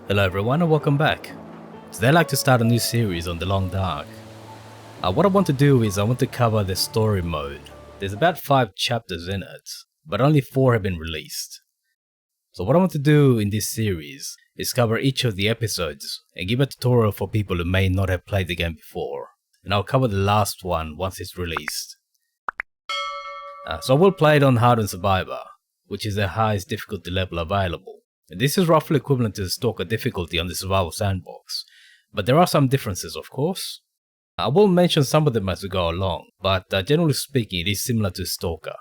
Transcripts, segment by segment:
Hello everyone and welcome back. Today I'd like to start a new series on The Long Dark. What I want to do is I want to cover the story mode. There's about 5 chapters in it, but only 4 have been released. So what I want to do in this series is cover each of the episodes and give a tutorial for people who may not have played the game before. And I'll cover the last one once it's released. So I will play it on Hard and Survivor, which is the highest difficulty level available. And this is roughly equivalent to the Stalker difficulty on the Survival Sandbox, but there are some differences of course. I will mention some of them as we go along, but generally speaking it is similar to Stalker.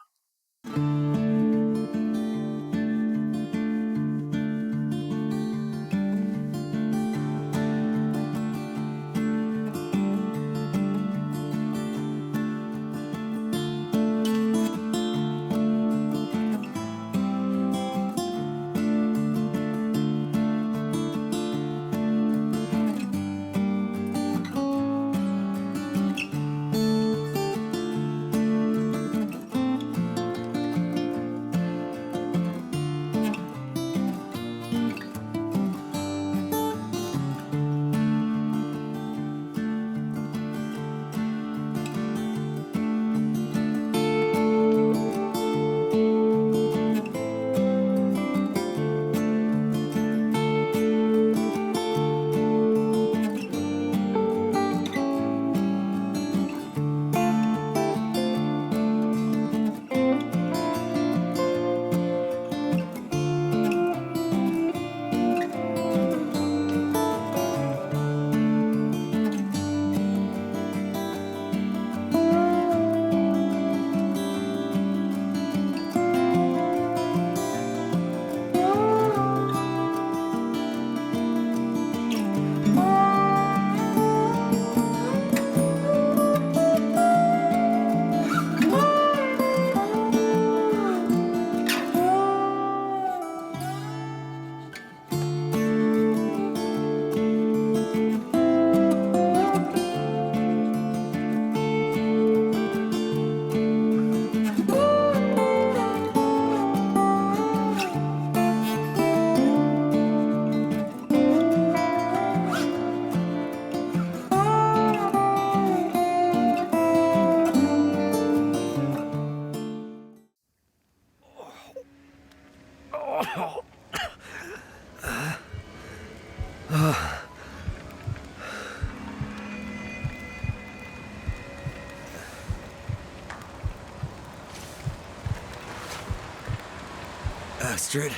Astrid.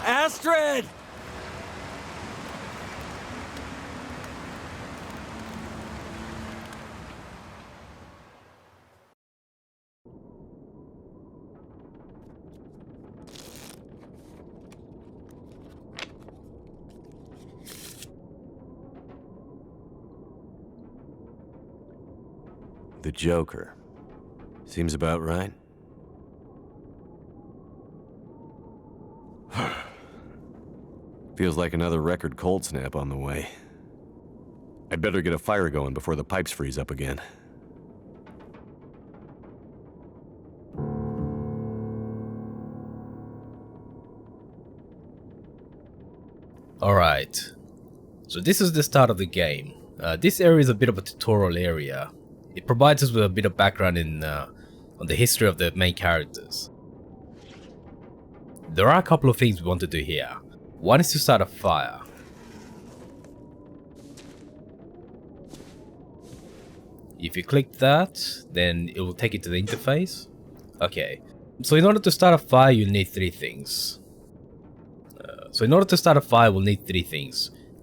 Astrid! The Joker. Seems about right. Feels like another record cold snap on the way. I'd better get a fire going before the pipes freeze up again. Alright, so this is the start of the game. This area is a bit of a tutorial area. It provides us with a bit of background on the history of the main characters. There are a couple of things we want to do here. One is to start a fire. If you click that, then it will take you to the interface. Okay, so in order to start a fire you need 3 things.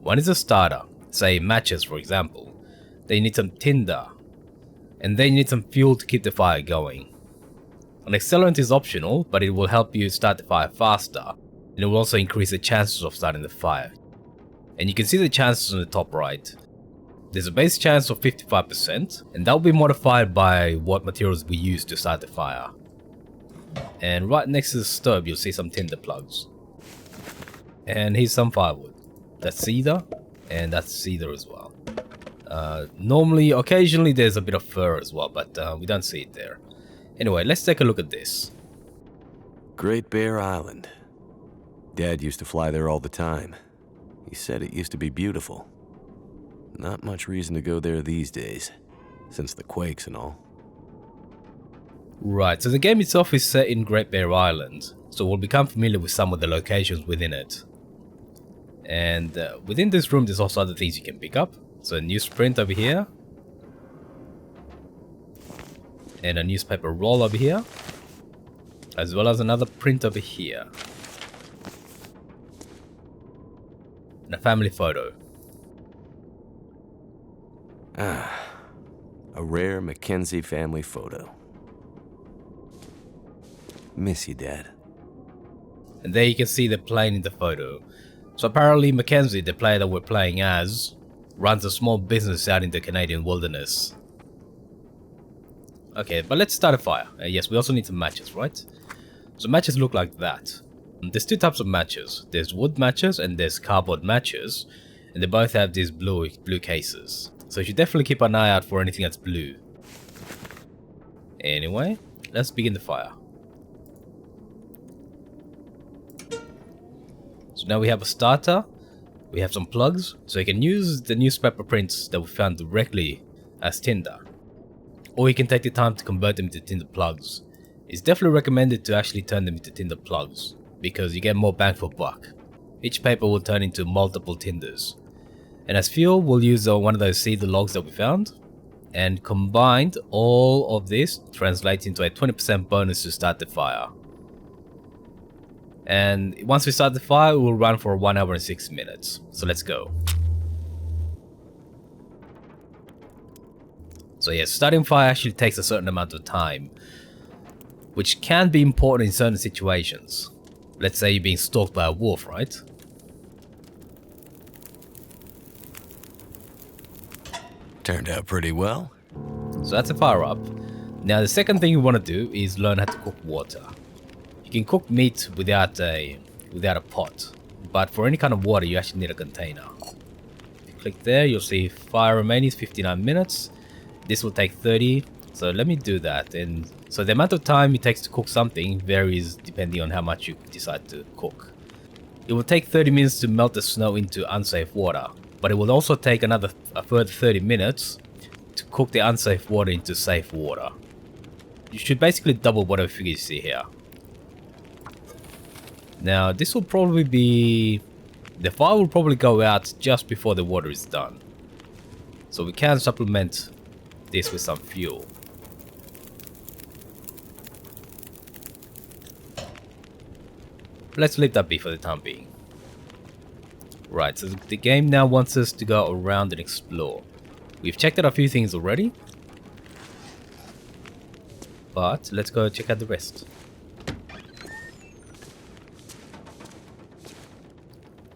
One is a starter, say matches for example. Then you need some tinder. And then you need some fuel to keep the fire going. An accelerant is optional, but it will help you start the fire faster, and it will also increase the chances of starting the fire. And you can see the chances on the top right. There's a base chance of 55%, and that will be modified by what materials we use to start the fire. And right next to the stove you'll see some tinder plugs. And here's some firewood. That's cedar, and that's cedar as well. Normally, occasionally there's a bit of fur as well, but we don't see it there. Anyway, let's take a look at this. Great Bear Island. Dad used to fly there all the time. He said it used to be beautiful. Not much reason to go there these days, since the quakes and all. Right, so the game itself is set in Great Bear Island, so we'll become familiar with some of the locations within it. And within this room there's also other things you can pick up. So a newsprint over here. And a newspaper roll over here. As well as another print over here. And a family photo. Ah, a rare Mackenzie family photo. Miss you, Dad. And there you can see the plane in the photo. So apparently Mackenzie, the player that we're playing as, runs a small business out in the Canadian wilderness. Okay, but let's start a fire. Yes, we also need some matches, right? So matches look like that. There's two types of matches. There's wood matches and there's cardboard matches. And they both have these blue cases. So you should definitely keep an eye out for anything that's blue. Anyway, let's begin the fire. So now we have a starter, we have some plugs, so you can use the newspaper prints that we found directly as tinder. Or you can take the time to convert them into tinder plugs. It's definitely recommended to actually turn them into tinder plugs, because you get more bang for buck. Each paper will turn into multiple tinders. And as fuel, we'll use one of those cedar logs that we found. And combined, all of this translates into a 20% bonus to start the fire. And once we start the fire, it will run for 1 hour and 6 minutes. So let's go. So yes, starting fire actually takes a certain amount of time, which can be important in certain situations. Let's say you're being stalked by a wolf, right? Turned out pretty well. So that's a fire up. Now the second thing you want to do is learn how to cook water. You can cook meat without a pot, but for any kind of water you actually need a container. If you click there, you'll see fire remaining is 59 minutes. This will take 30, so let me do that. And so the amount of time it takes to cook something varies depending on how much you decide to cook. It will take 30 minutes to melt the snow into unsafe water, but it will also take a further 30 minutes to cook the unsafe water into safe water. You should basically double whatever figure you see here. Now this will probably be... the fire will probably go out just before the water is done. So we can supplement this with some fuel. Let's leave that be for the time being. Right, so the game now wants us to go around and explore. We've checked out a few things already, but let's go check out the rest.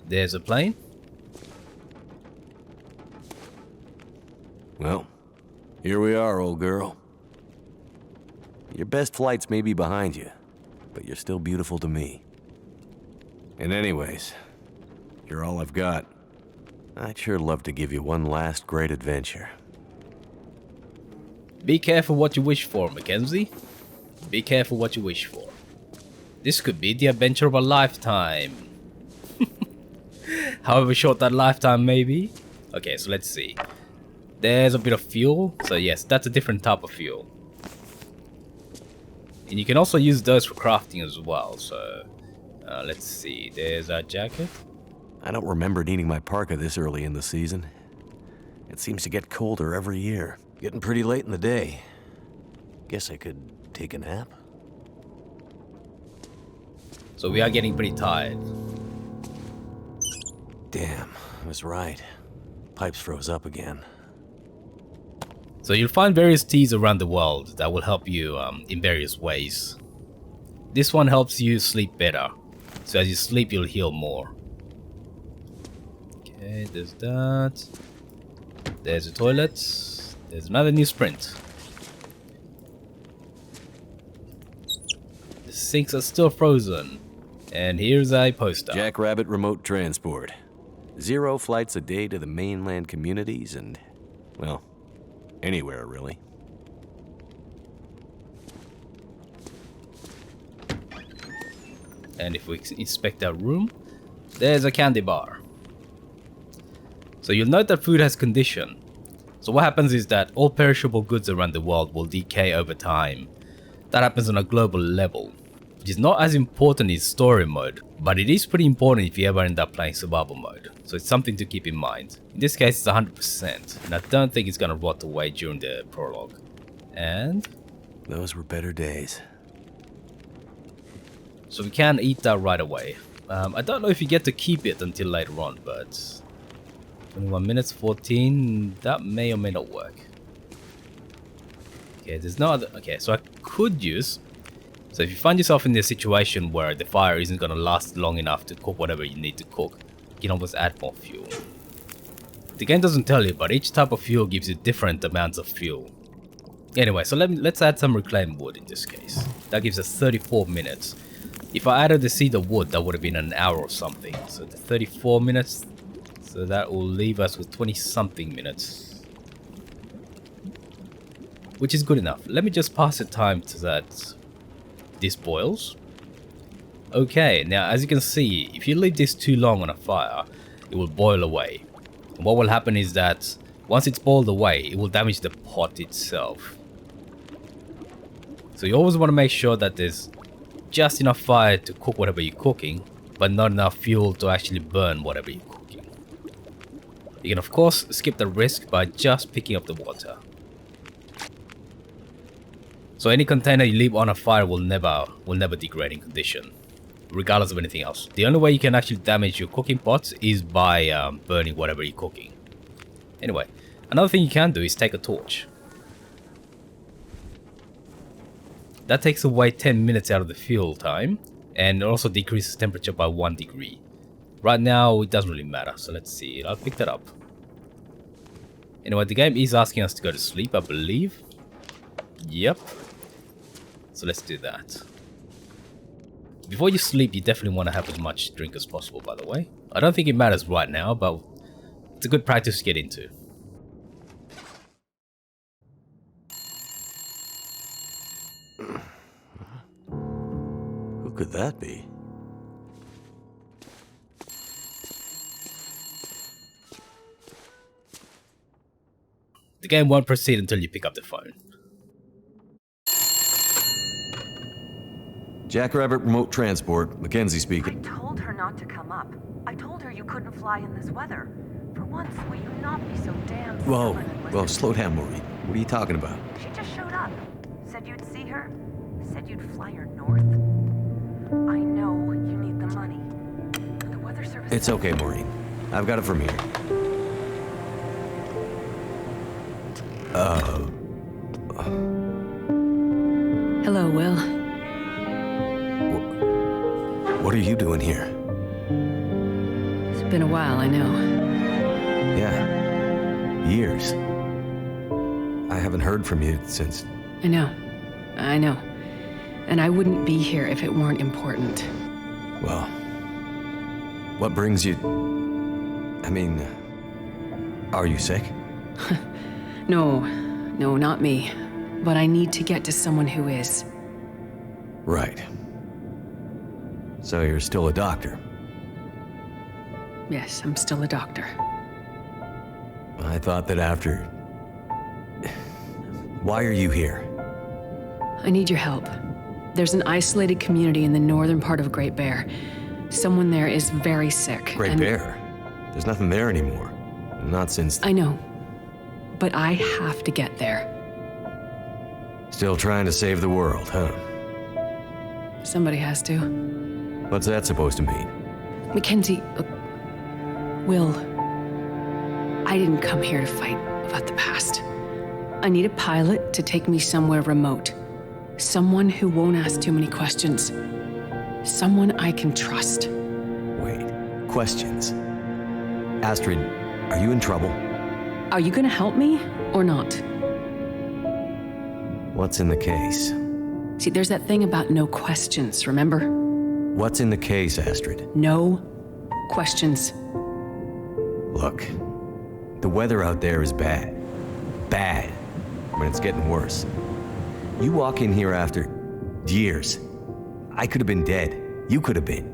There's a plane. Well, here we are, old girl. Your best flights may be behind you, but you're still beautiful to me. And anyways, you're all I've got. I'd sure love to give you one last great adventure. Be careful what you wish for, Mackenzie. Be careful what you wish for. This could be the adventure of a lifetime. However short that lifetime may be. Okay, so let's see. There's a bit of fuel. So yes, that's a different type of fuel. And you can also use those for crafting as well. So let's see. There's our jacket. I don't remember needing my parka this early in the season. It seems to get colder every year. Getting pretty late in the day. Guess I could take a nap. So we are getting pretty tired. Damn, I was right. Pipes froze up again. So you'll find various teas around the world that will help you in various ways. This one helps you sleep better. So as you sleep, you'll heal more. Okay, there's that. There's a toilet. There's another newsprint. The sinks are still frozen. And here's a poster. Jackrabbit Remote Transport. 0 flights a day to the mainland communities and, Well, anywhere, really. And if we inspect our room, there's a candy bar. So you'll note that food has condition. So what happens is that all perishable goods around the world will decay over time. That happens on a global level, which is not as important in story mode, but it is pretty important if you ever end up playing survival mode. So it's something to keep in mind. In this case it's 100%, and I don't think it's gonna rot away during the prologue. And those were better days. so we can eat that right away. I don't know if you get to keep it until later on, but 21 minutes, 14, that may or may not work. Okay, there's no other, okay, so I could use, so if you find yourself in a situation where the fire isn't going to last long enough to cook whatever you need to cook, you can always add more fuel. The game doesn't tell you, but each type of fuel gives you different amounts of fuel. Anyway, so let's add some reclaimed wood in this case. That gives us 34 minutes. If I added the cedar wood, that would have been an hour or something. So the 34 minutes, so that will leave us with 20 something minutes. Which is good enough. Let me just pass the time to that. This boils. Okay, now as you can see, if you leave this too long on a fire, it will boil away. And what will happen is that once it's boiled away, it will damage the pot itself. So you always want to make sure that there's just enough fire to cook whatever you're cooking, but not enough fuel to actually burn whatever you're cooking. You can of course skip the risk by just picking up the water. So any container you leave on a fire will never degrade in condition, regardless of anything else. The only way you can actually damage your cooking pots is by burning whatever you're cooking. Anyway, another thing you can do is take a torch. That takes away 10 minutes out of the fuel time, and it also decreases temperature by 1 degree. Right now, it doesn't really matter, so let's see. I'll pick that up. Anyway, the game is asking us to go to sleep, I believe. Yep. So let's do that. Before you sleep, you definitely want to have as much drink as possible, by the way. I don't think it matters right now, but it's a good practice to get into. Who could that be? The game won't proceed until you pick up the phone. Jackrabbit Remote Transport, Mackenzie speaking. I told her not to come up. I told her you couldn't fly in this weather. For once, will you not be so damn Whoa, stubborn and well, listen? slow down, Maureen. What are you talking about? She just showed up. Said you'd see her. Said you'd fly her north. I know you need the money. The weather service... It's okay, Maureen. I've got it from here. Hello, Will. What are you doing here? It's been a while, I know. Yeah. Years. I haven't heard from you since... I know. And I wouldn't be here if it weren't important. Well... What brings you... I mean... Are you sick? No, not me. But I need to get to someone who is. Right. So you're still a doctor? Yes, I'm still a doctor. I thought that after... Why are you here? I need your help. There's an isolated community in the northern part of Great Bear. Someone there is very sick. Great Bear? There's nothing there anymore. Not since... I know. But I have to get there. Still trying to save the world, huh? Somebody has to. What's that supposed to mean? Mackenzie, Will, I didn't come here to fight about the past. I need a pilot to take me somewhere remote. Someone who won't ask too many questions. Someone I can trust. Wait, questions? Astrid, are you in trouble? Are you gonna help me or not? What's in the case? See, there's that thing about no questions, remember? What's in the case, Astrid? No questions. Look, the weather out there is bad. bad. When it's getting worse. You walk in here after years. I could have been dead. You could have been.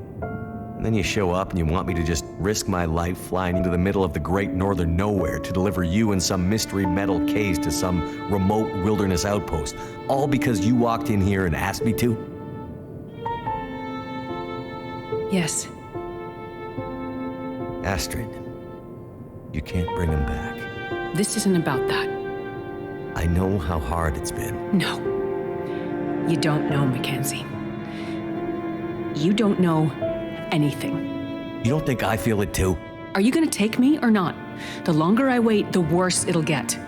And then you show up and you want me to just risk my life flying into the middle of the great northern nowhere to deliver you in some mystery metal case to some remote wilderness outpost. All because you walked in here and asked me to? Yes. Astrid, you can't bring him back. This isn't about that. I know how hard it's been. No. You don't know, Mackenzie. You don't know anything. You don't think I feel it too? Are you gonna take me or not? The longer I wait, the worse it'll get.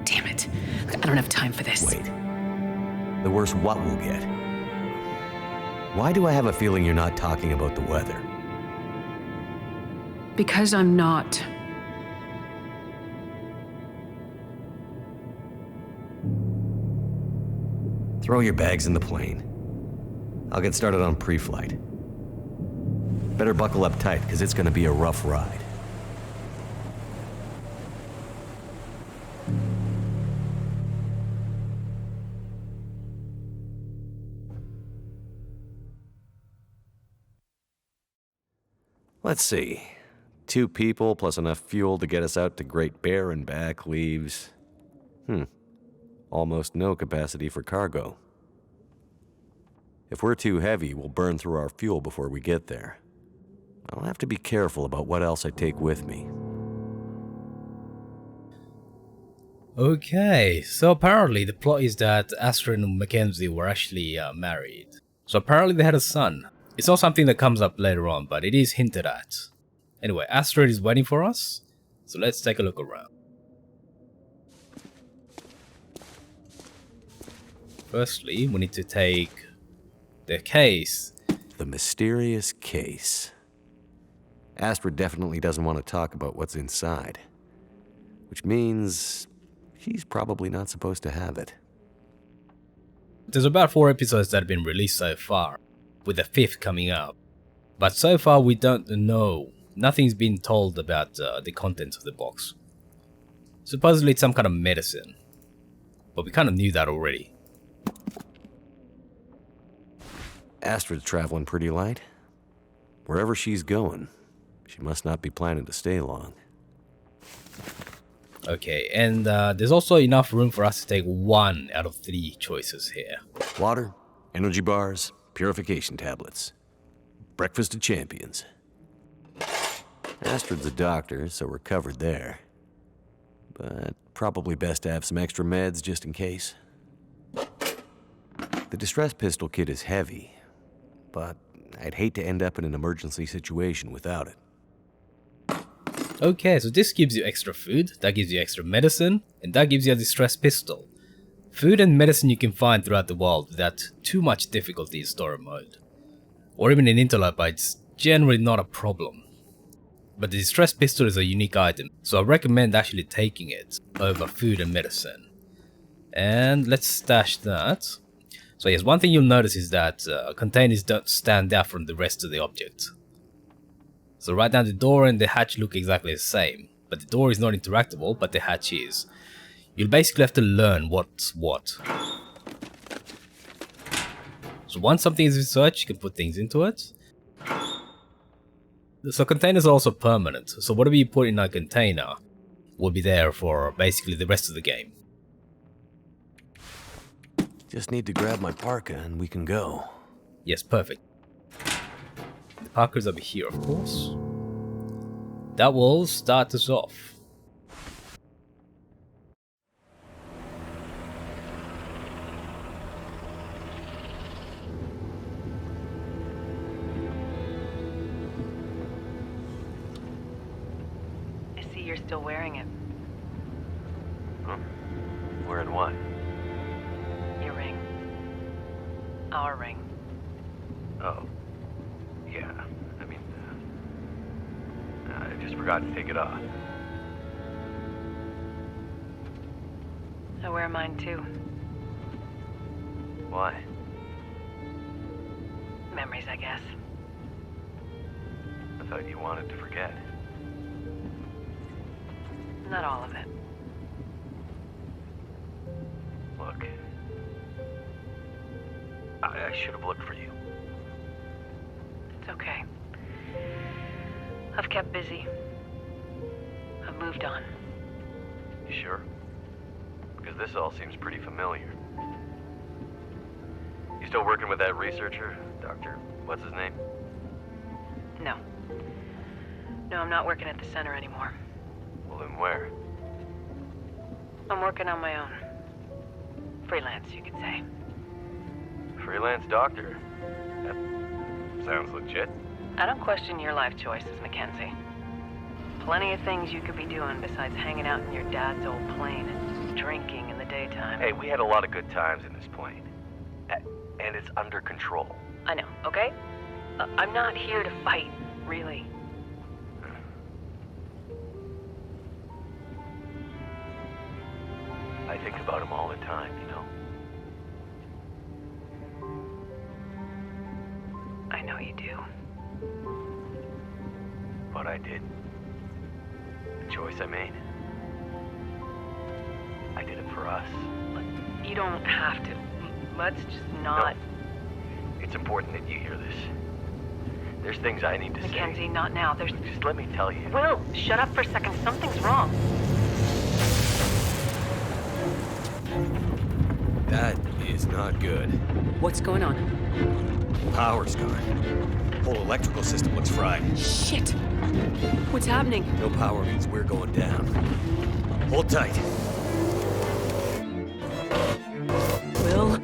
Damn it. I don't have time for this. Wait. The worse what we'll get? Why do I have a feeling you're not talking about the weather? Because I'm not. Throw your bags in the plane. I'll get started on pre-flight. Better buckle up tight, because it's gonna be a rough ride. Let's see. 2 people plus enough fuel to get us out to Great Bear and back leaves... almost no capacity for cargo. If we're too heavy, we'll burn through our fuel before we get there. I'll have to be careful about what else I take with me. Okay, so apparently the plot is that Astrid and Mackenzie were actually married. So apparently they had a son. It's not something that comes up later on, but it is hinted at. Anyway, Astrid is waiting for us, so let's take a look around. Firstly, we need to take the case. The mysterious case. Astrid definitely doesn't want to talk about what's inside. Which means she's probably not supposed to have it. There's about 4 episodes that have been released so far, with the 5th coming up. But so far we don't know. Nothing's been told about the contents of the box. Supposedly it's some kind of medicine. But we kind of knew that already. Astrid's traveling pretty light. Wherever she's going, she must not be planning to stay long. Okay, and there's also enough room for us to take 1 out of 3 choices here. Water, energy bars, purification tablets. Breakfast of champions. Astrid's a doctor, so we're covered there. But probably best to have some extra meds just in case. The distress pistol kit is heavy, but I'd hate to end up in an emergency situation without it. Okay, so this gives you extra food, that gives you extra medicine, and that gives you a distress pistol. Food and medicine you can find throughout the world without too much difficulty in story mode. Or even in Interloper, it's generally not a problem. But the distress pistol is a unique item, so I recommend actually taking it over food and medicine. And let's stash that. So yes, one thing you'll notice is that containers don't stand out from the rest of the object. So right now the door and the hatch look exactly the same, but the door is not interactable, but the hatch is. You'll basically have to learn what's what. So once something is researched, you can put things into it. So containers are also permanent, so whatever you put in a container will be there for basically the rest of the game. Just need to grab my parka and we can go. Yes, perfect. The parker's over here, of course. That will start us off. I see you're still wearing it. Huh? Wearing what? Your ring. Our ring. Oh. Yeah, I mean, I just forgot to take it off. I wear mine too. Why? Memories, I guess. I thought you wanted to forget. Not all of it. I should have looked for you. It's okay. I've kept busy. I've moved on. You sure? Because this all seems pretty familiar. You still working with that researcher? Doctor, what's his name? No. No, I'm not working at the center anymore. Well, then where? I'm working on my own. Freelance, you could say. Freelance doctor? That sounds legit. I don't question your life choices, Mackenzie. Plenty of things you could be doing besides hanging out in your dad's old plane and drinking in the daytime. Hey, we had a lot of good times in this plane. And it's under control. I know, okay? I'm not here to fight, really. I think about him all the time, you know? I know you do. What I did. The choice I made. I did it for us. You don't have to. Let's just not... No. It's important that you hear this. There's things I need to say. Mackenzie, not now. There's... Just let me tell you. Will, shut up for a second. Something's wrong. That is not good. What's going on? Power's gone. Whole electrical system looks fried. Shit! What's happening? No power means we're going down. Hold tight. Will?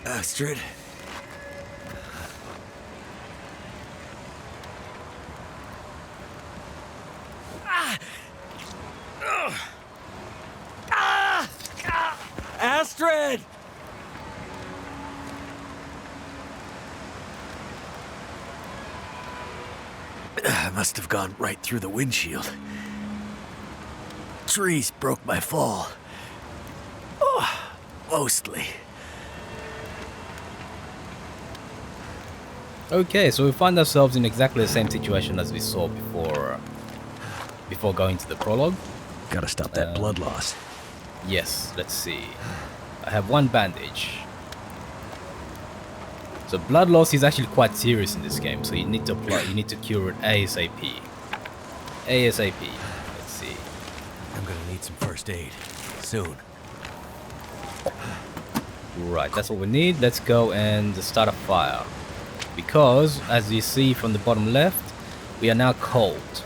Astrid? Astrid! I must have gone right through the windshield. Trees broke my fall. Oh, mostly. Okay, so we find ourselves in exactly the same situation as we saw before going to the prologue. Gotta stop that blood loss. Yes, let's see. I have one bandage. So blood loss is actually quite serious in this game, so you need to cure it ASAP. ASAP. Let's see. I'm gonna need some first aid soon. Right, that's what we need. Let's go and start a fire. Because, as you see from the bottom left, we are now cold.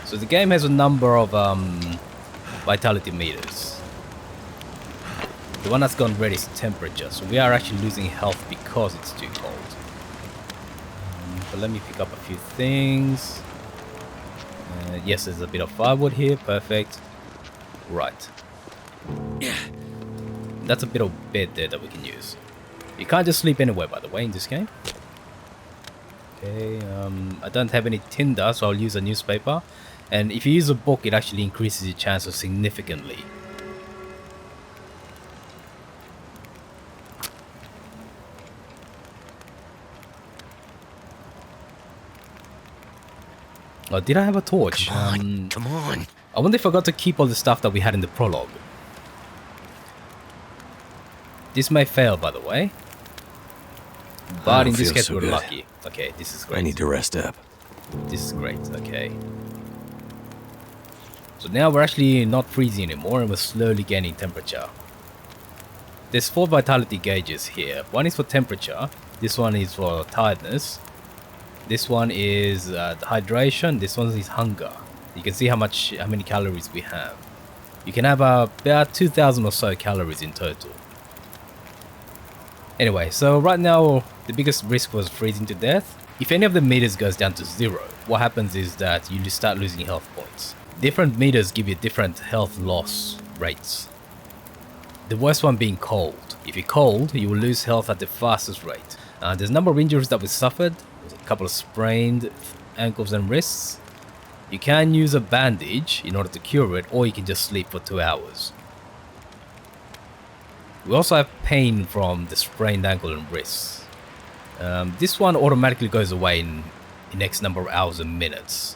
So the game has a number of vitality meters. The one that's gone red is temperature, so we are actually losing health because it's too cold. But let me pick up a few things. Yes, there's a bit of firewood here, perfect. Right. That's a bit of bed there that we can use. You can't just sleep anywhere, by the way, in this game. Okay, I don't have any tinder, so I'll use a newspaper. And if you use a book, it actually increases your chances significantly. Oh, did I have a torch? Come on. I wonder if I got to keep all the stuff that we had in the prologue. This may fail, by the way. But in this case, we're lucky. Okay, this is great. I need to rest up. This is great, okay. So now we're actually not freezing anymore and we're slowly gaining temperature. There's 4 vitality gauges here. One is for temperature, this one is for tiredness, this one is hydration, this one is hunger. You can see how many calories we have. You can have about 2,000 or so calories in total. Anyway, so right now the biggest risk was freezing to death. If any of the meters goes down to 0, what happens is that you just start losing health points. Different meters give you different health loss rates. The worst one being cold. If you're cold, you will lose health at the fastest rate. There's a number of injuries that we suffered. There's a couple of sprained ankles and wrists. You can use a bandage in order to cure it, or you can just sleep for 2 hours. We also have pain from the sprained ankle and wrists. This one automatically goes away in in X number of hours and minutes.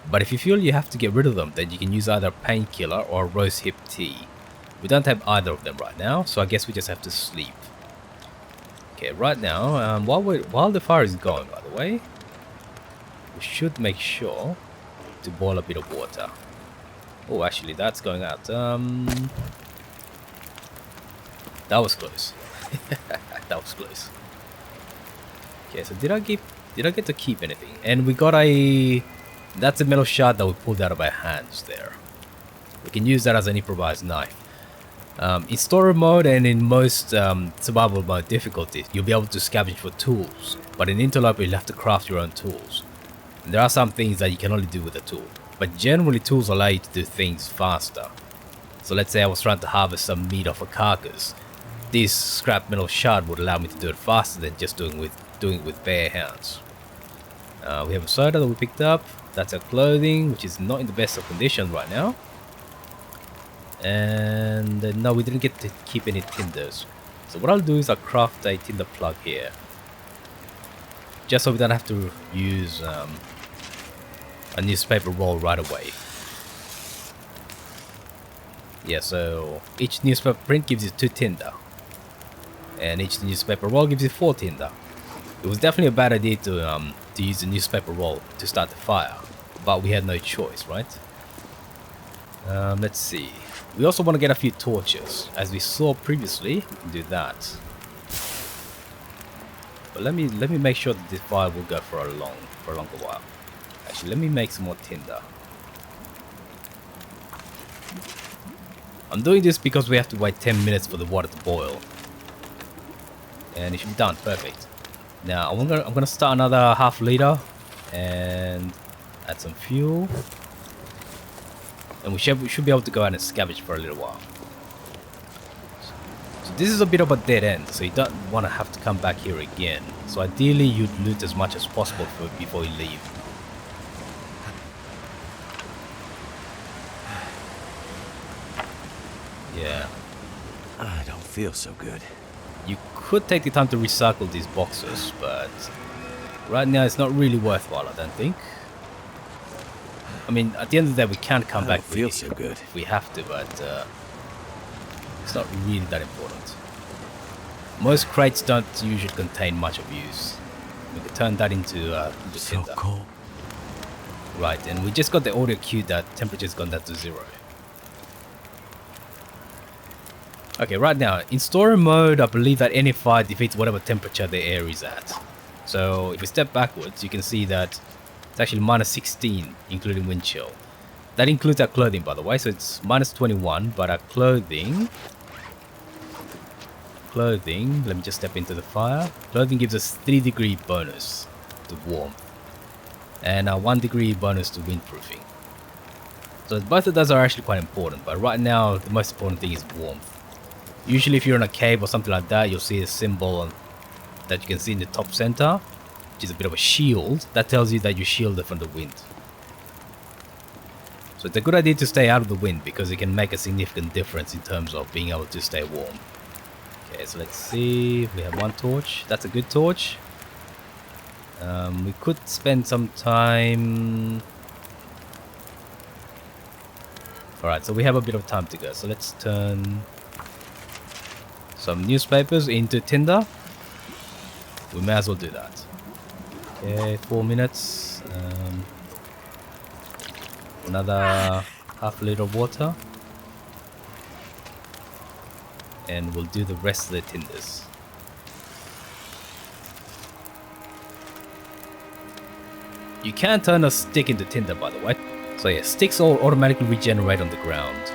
But if you feel you have to get rid of them, then you can use either painkiller or rose hip tea. We don't have either of them right now, so I guess we just have to sleep. Okay, right now, while the fire is going, by the way, we should make sure to boil a bit of water. Oh, actually, that's going out. That was close. That was close. Okay, so did I get to keep anything? And we got a... That's a metal shard that we pulled out of our hands there. We can use that as an improvised knife. In story mode and in most survival mode difficulties, you'll be able to scavenge for tools. But in Interloper, you'll have to craft your own tools. And there are some things that you can only do with a tool. But generally, tools allow you to do things faster. So let's say I was trying to harvest some meat off a carcass. This scrap metal shard would allow me to do it faster than just doing it with bare hands. We have a soda that we picked up. That's our clothing, which is not in the best of condition right now. And no, we didn't get to keep any tinders. So what I'll do is I'll craft a tinder plug here. Just so we don't have to use a newspaper roll right away. Yeah, so each newspaper print gives you 2 tinder. And each newspaper roll gives you 4 tinder. It was definitely a bad idea to use the newspaper roll to start the fire. But we had no choice, right? Let's see. We also want to get a few torches. As we saw previously, we can do that. But let me make sure that this fire will go for a longer while. Actually, let me make some more tinder. I'm doing this because we have to wait 10 minutes for the water to boil. And it should be done. Perfect. Now, I'm gonna start another half liter and add some fuel. And we should be able to go out and scavenge for a little while. So this is a bit of a dead end, so you don't want to have to come back here again. So ideally, you'd loot as much as possible before you leave. Yeah. I don't feel so good. You could take the time to recycle these boxes, but right now it's not really worthwhile, I don't think. I mean, at the end of the day, we can't come back feel so good if we have to, but it's not really that important. Most crates don't usually contain much of use. We can turn that into so tinder. cold. Right, and we just got the audio cue that temperature's gone down to 0. Okay, right now, in story mode, I believe that any fire defeats whatever temperature the air is at. So, if we step backwards, you can see that it's actually minus 16, including wind chill. That includes our clothing, by the way, so it's minus 21, but our clothing, let me just step into the fire. Clothing gives us 3-degree bonus to warmth, and a 1-degree bonus to windproofing. So both of those are actually quite important, but right now, the most important thing is warmth. Usually if you're in a cave or something like that, you'll see a symbol that you can see in the top center, which is a bit of a shield. That tells you that you're shielded from the wind. So it's a good idea to stay out of the wind because it can make a significant difference in terms of being able to stay warm. Okay, so let's see if we have 1 torch. That's a good torch. We could spend some time... Alright, so we have a bit of time to go. So let's turn some newspapers into tinder. We may as well do that. Okay, 4 minutes. Another half a liter of water. And we'll do the rest of the tinders. You can turn a stick into tinder, by the way. So yeah, sticks all automatically regenerate on the ground.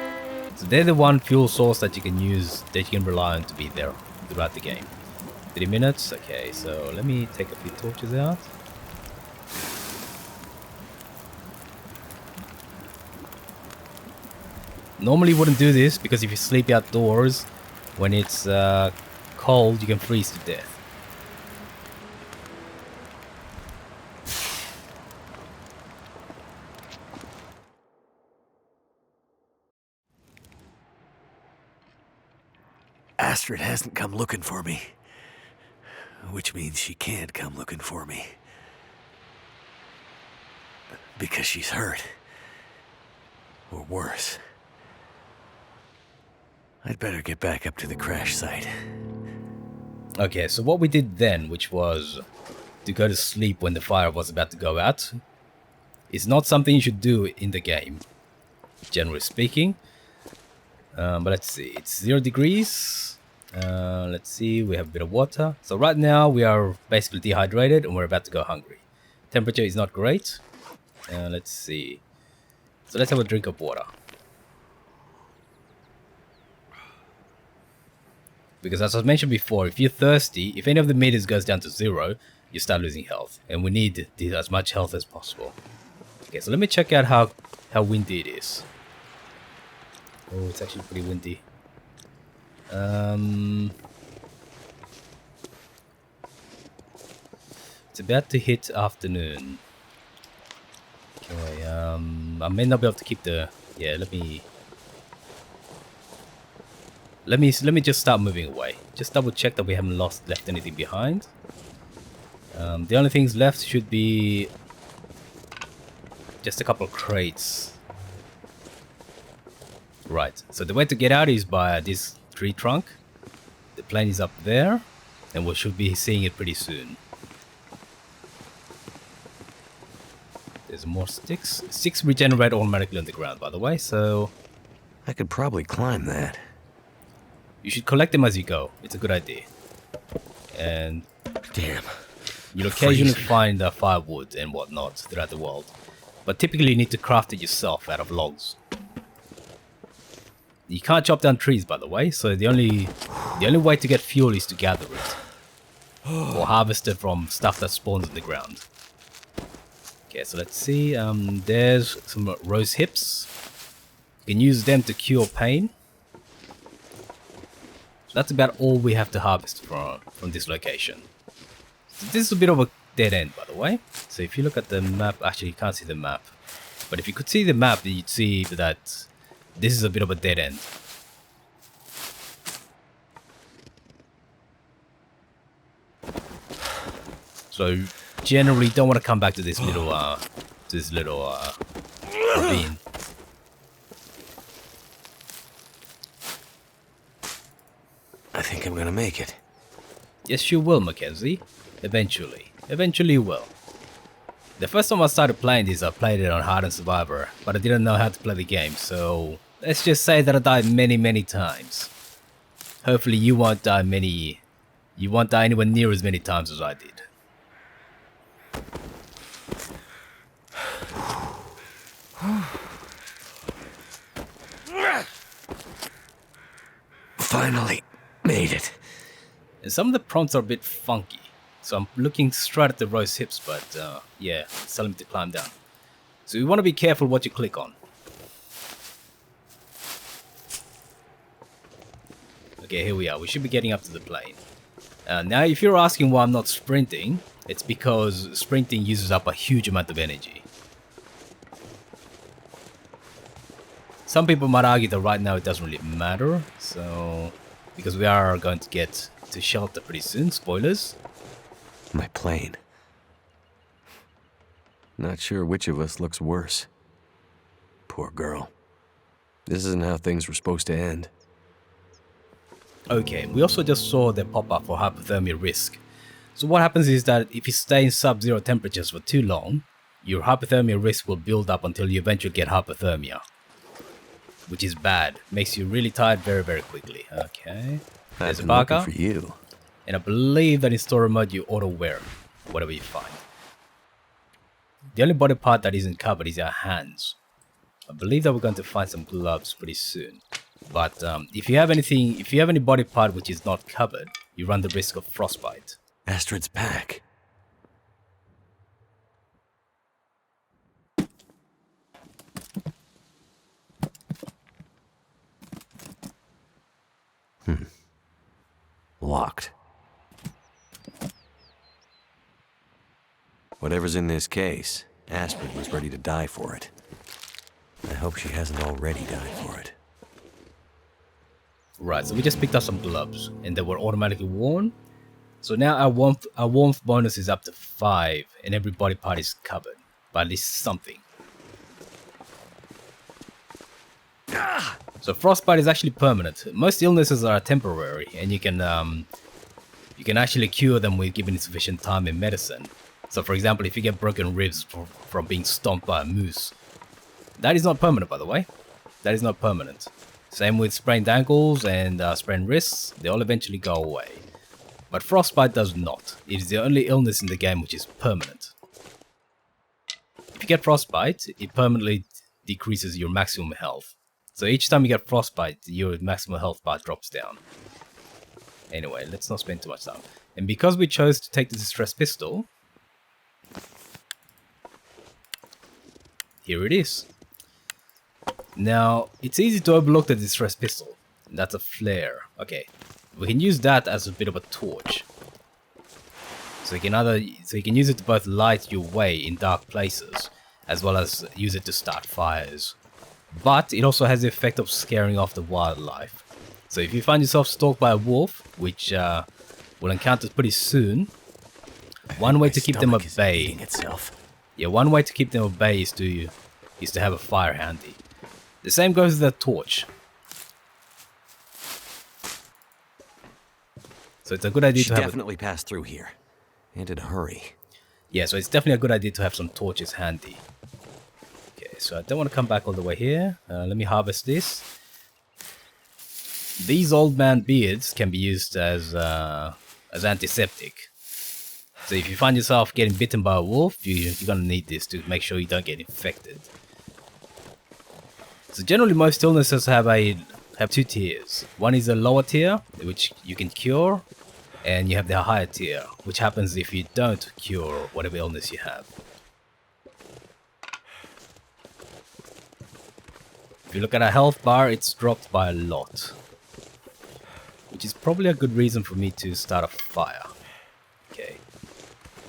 So they're the one fuel source that you can use, that you can rely on to be there throughout the game. 3 minutes. Okay, so let me take a few torches out. Normally you wouldn't do this because if you sleep outdoors when it's cold, you can freeze to death. Astrid hasn't come looking for me. Which means she can't come looking for me. because she's hurt. Or worse. I'd better get back up to the crash site. Okay, so what we did then, which was to go to sleep when the fire was about to go out, is not something you should do in the game, generally speaking. But let's see, it's 0 degrees. Let's see, we have a bit of water. So right now we are basically dehydrated and we're about to go hungry. Temperature is not great. Let's see. So let's have a drink of water. Because as I mentioned before, if you're thirsty, if any of the meters goes down to 0, you start losing health. And we need as much health as possible. Okay, so let me check out how windy it is. Oh, it's actually pretty windy. It's about to hit afternoon. Okay, I may not be able to keep the... Yeah, let me just start moving away. Just double check that we haven't left anything behind. The only things left should be just a couple of crates. Right, so the way to get out is by this tree trunk. The plane is up there, and we should be seeing it pretty soon. There's more sticks. Sticks regenerate automatically on the ground, by the way, so... I could probably climb that. You should collect them as you go. It's a good idea. And... Damn. You'll occasionally find firewood and whatnot throughout the world. But typically you need to craft it yourself out of logs. You can't chop down trees, by the way, so the only way to get fuel is to gather it. Or harvest it from stuff that spawns in the ground. Okay, so let's see. There's some rose hips. You can use them to cure pain. So that's about all we have to harvest from this location. So this is a bit of a dead end, by the way. So if you look at the map, actually you can't see the map. But if you could see the map, then you'd see that this is a bit of a dead end. So generally don't want to come back to this little ravine. I think I'm gonna make it. Yes, you will, Mackenzie. Eventually. Eventually you will. The first time I started playing this, I played it on Hard and Survivor, but I didn't know how to play the game, so let's just say that I died many times. Hopefully you won't die anywhere near as many times as I did. Finally made it. And some of the prompts are a bit funky, so I'm looking straight at the rose hips, but yeah, it's telling me to climb down. So you want to be careful what you click on. Okay, here we are. We should be getting up to the plane. Now, if you're asking why I'm not sprinting, it's because sprinting uses up a huge amount of energy. Some people might argue that right now it doesn't really matter, so... Because we are going to get to shelter pretty soon, spoilers. My plane. Not sure which of us looks worse. Poor girl. This isn't how things were supposed to end. Okay, we also just saw the pop-up for hypothermia risk. So what happens is that if you stay in sub-zero temperatures for too long, your hypothermia risk will build up until you eventually get hypothermia. Which is bad. Makes you really tired very quickly. Okay. There's a barker. For you. And I believe that in story mode you auto-wear whatever you find. The only body part that isn't covered is our hands. I believe that we're going to find some gloves pretty soon. But if you have any body part which is not covered, you run the risk of frostbite. Astrid's pack. Locked. Whatever's in this case, Astrid was ready to die for it. I hope she hasn't already died for it. Right, so we just picked up some gloves, and they were automatically worn. So now our warmth bonus is up to 5, and every body part is covered. but at least something. So frostbite is actually permanent. Most illnesses are temporary, and you can actually cure them with given sufficient time in medicine. So for example, if you get broken ribs from being stomped by a moose, that is not permanent, by the way. That is not permanent. Same with sprained ankles and sprained wrists, they all eventually go away. But frostbite does not. It is the only illness in the game which is permanent. If you get frostbite, it permanently decreases your maximum health. So each time you get frostbite, your maximum health bar drops down. Anyway, let's not spend too much time. And because we chose to take the distress pistol, here it is. Now, it's easy to overlook the distress pistol. That's a flare. Okay, we can use that as a bit of a torch. So you can use it to both light your way in dark places, as well as use it to start fires. But it also has the effect of scaring off the wildlife. So if you find yourself stalked by a wolf, which we'll encounter pretty soon, one way to keep them at bay. Yeah, one way to keep them at bay is to have a fire handy. The same goes with the torch. So it's a good idea to have. Definitely pass through here, and in a hurry. Yeah, so it's definitely a good idea to have some torches handy. Okay, so I don't want to come back all the way here. Let me harvest this. These old man beards can be used as antiseptic. So if you find yourself getting bitten by a wolf, you're gonna need this to make sure you don't get infected. So generally, most illnesses have two tiers. One is a lower tier, which you can cure, and you have the higher tier, which happens if you don't cure whatever illness you have. If you look at our health bar, it's dropped by a lot, which is probably a good reason for me to start a fire. Okay.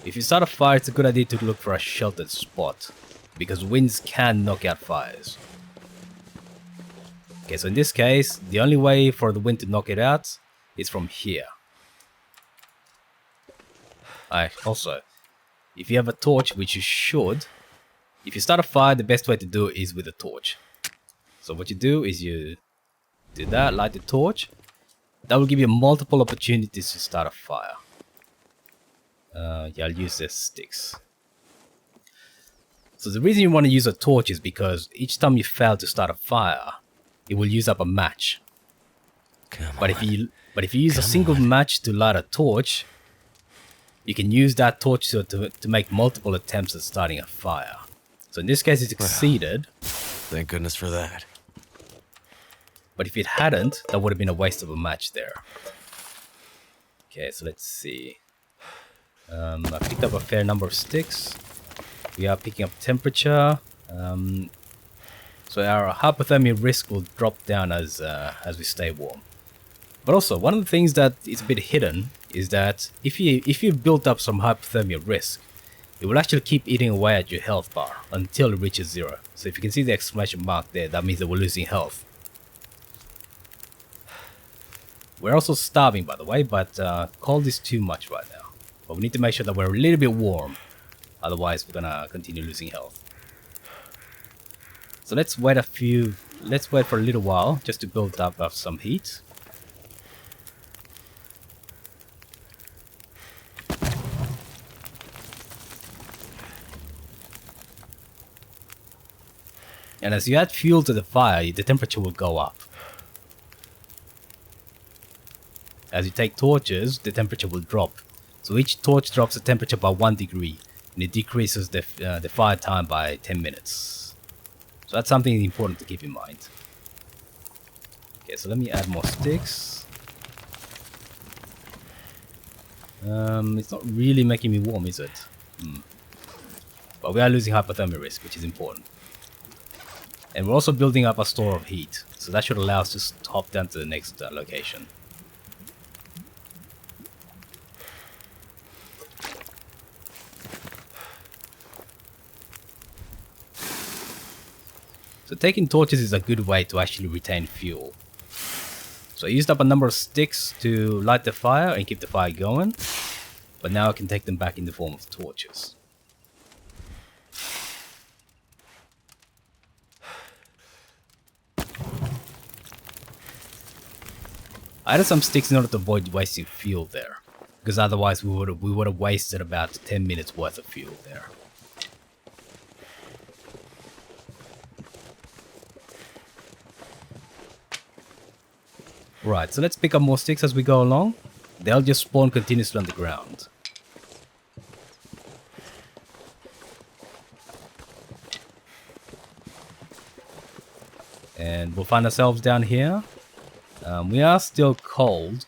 If you start a fire, it's a good idea to look for a sheltered spot, because winds can knock out fires. Okay, so in this case, the only way for the wind to knock it out is from here. Also, if you have a torch, which you should, if you start a fire, the best way to do it is with a torch. So what you do is you do that, light the torch. That will give you multiple opportunities to start a fire. Yeah, I'll use the sticks. So the reason you want to use a torch is because each time you fail to start a fire, it will use up a match. But if you use a single match to light a torch, you can use that torch to make multiple attempts at starting a fire. So in this case, it succeeded. Thank goodness for that. But if it hadn't, that would have been a waste of a match there. Okay, so let's see. I picked up a fair number of sticks. We are picking up temperature. So our hypothermia risk will drop down as we stay warm. But also, one of the things that is a bit hidden is that if you've built up some hypothermia risk, it will actually keep eating away at your health bar until it reaches 0. So if you can see the exclamation mark there, that means that we're losing health. We're also starving, by the way, but cold is too much right now. But we need to make sure that we're a little bit warm, otherwise we're gonna continue losing health. So let's wait for a little while just to build up some heat. And as you add fuel to the fire, the temperature will go up. As you take torches, the temperature will drop. So each torch drops the temperature by 1 degree, and it decreases the fire time by 10 minutes. So that's something important to keep in mind. Okay, so let me add more sticks. It's not really making me warm, is it? But we are losing hypothermia risk, which is important. And we're also building up a store of heat, so that should allow us to hop down to the next location. So taking torches is a good way to actually retain fuel. So I used up a number of sticks to light the fire and keep the fire going, but now I can take them back in the form of torches. I added some sticks in order to avoid wasting fuel there, because otherwise we would have wasted about 10 minutes worth of fuel there. Right, so let's pick up more sticks as we go along. They'll just spawn continuously on the ground. And we'll find ourselves down here. We are still cold,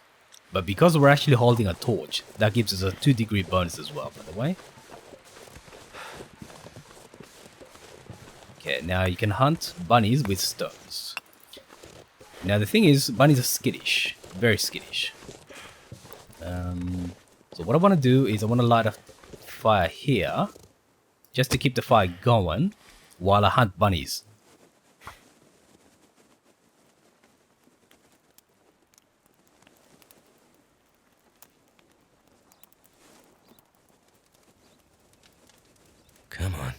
but because we're actually holding a torch, that gives us a 2-degree bonus as well, by the way. Okay, now you can hunt bunnies with stones. Now the thing is, bunnies are skittish, very skittish. So what I want to do is I want to light a fire here, just to keep the fire going while I hunt bunnies. Come on.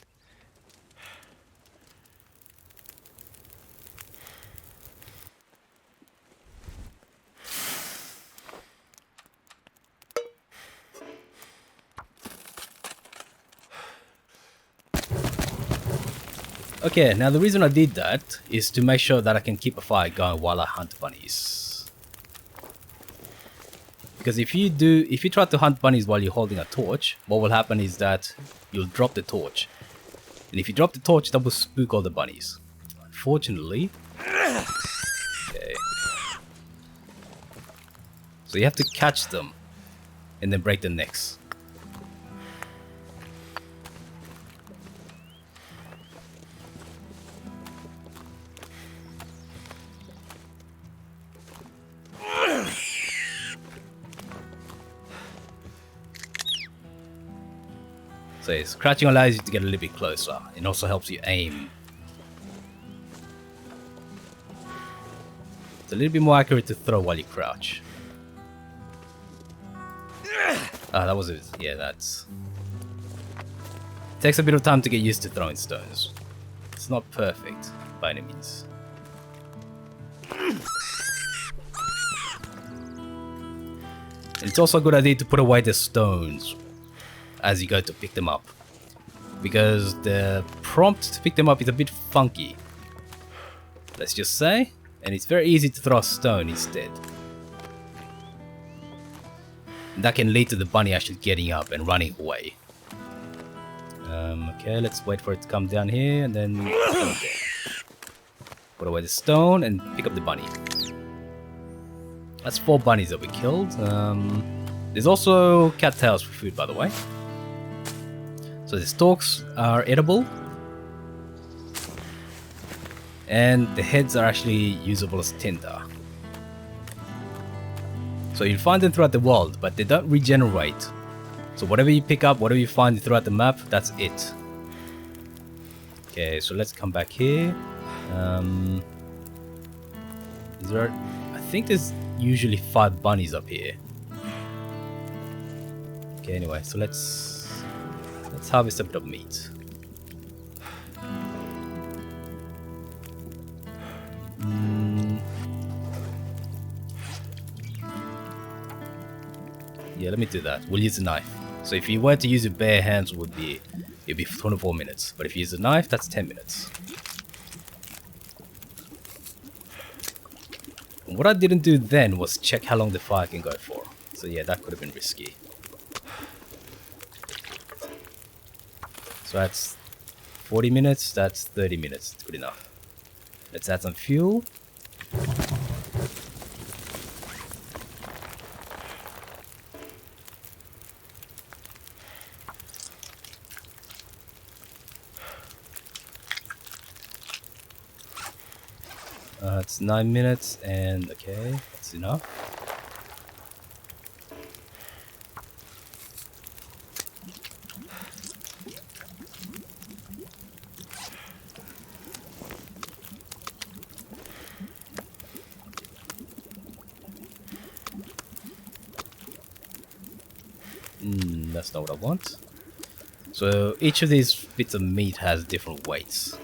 Okay, now the reason I did that is to make sure that I can keep a fire going while I hunt bunnies. Because if you try to hunt bunnies while you're holding a torch, what will happen is that you'll drop the torch. And if you drop the torch, that will spook all the bunnies. Unfortunately. Okay. So you have to catch them and then break their necks. So scratching allows you to get a little bit closer. It also helps you aim. It's a little bit more accurate to throw while you crouch. Ah, that was it. Yeah, that's... Takes a bit of time to get used to throwing stones. It's not perfect, by any means. And it's also a good idea to put away the stones as you go to pick them up, because the prompt to pick them up is a bit funky, let's just say, and it's very easy to throw a stone instead. And that can lead to the bunny actually getting up and running away. Okay, let's wait for it to come down here and then put away the stone and pick up the bunny. That's 4 bunnies that we killed. There's also cattails for food, by the way. So the stalks are edible, and the heads are actually usable as tinder. So you'll find them throughout the world, but they don't regenerate. So whatever you pick up, whatever you find throughout the map, that's it. Okay, so let's come back here. Is there? I think there's usually 5 bunnies up here. Okay, anyway, so let's harvest a bit of meat. Yeah, let me do that. We'll use a knife. So if you were to use your bare hands, it'd be 24 minutes. But if you use a knife, that's 10 minutes. And what I didn't do then was check how long the fire can go for. So yeah, that could have been risky. So that's 40 minutes, that's 30 minutes, good enough. Let's add some fuel. It's 9 minutes and okay, that's enough. That's not what I want. So each of these bits of meat has different weights.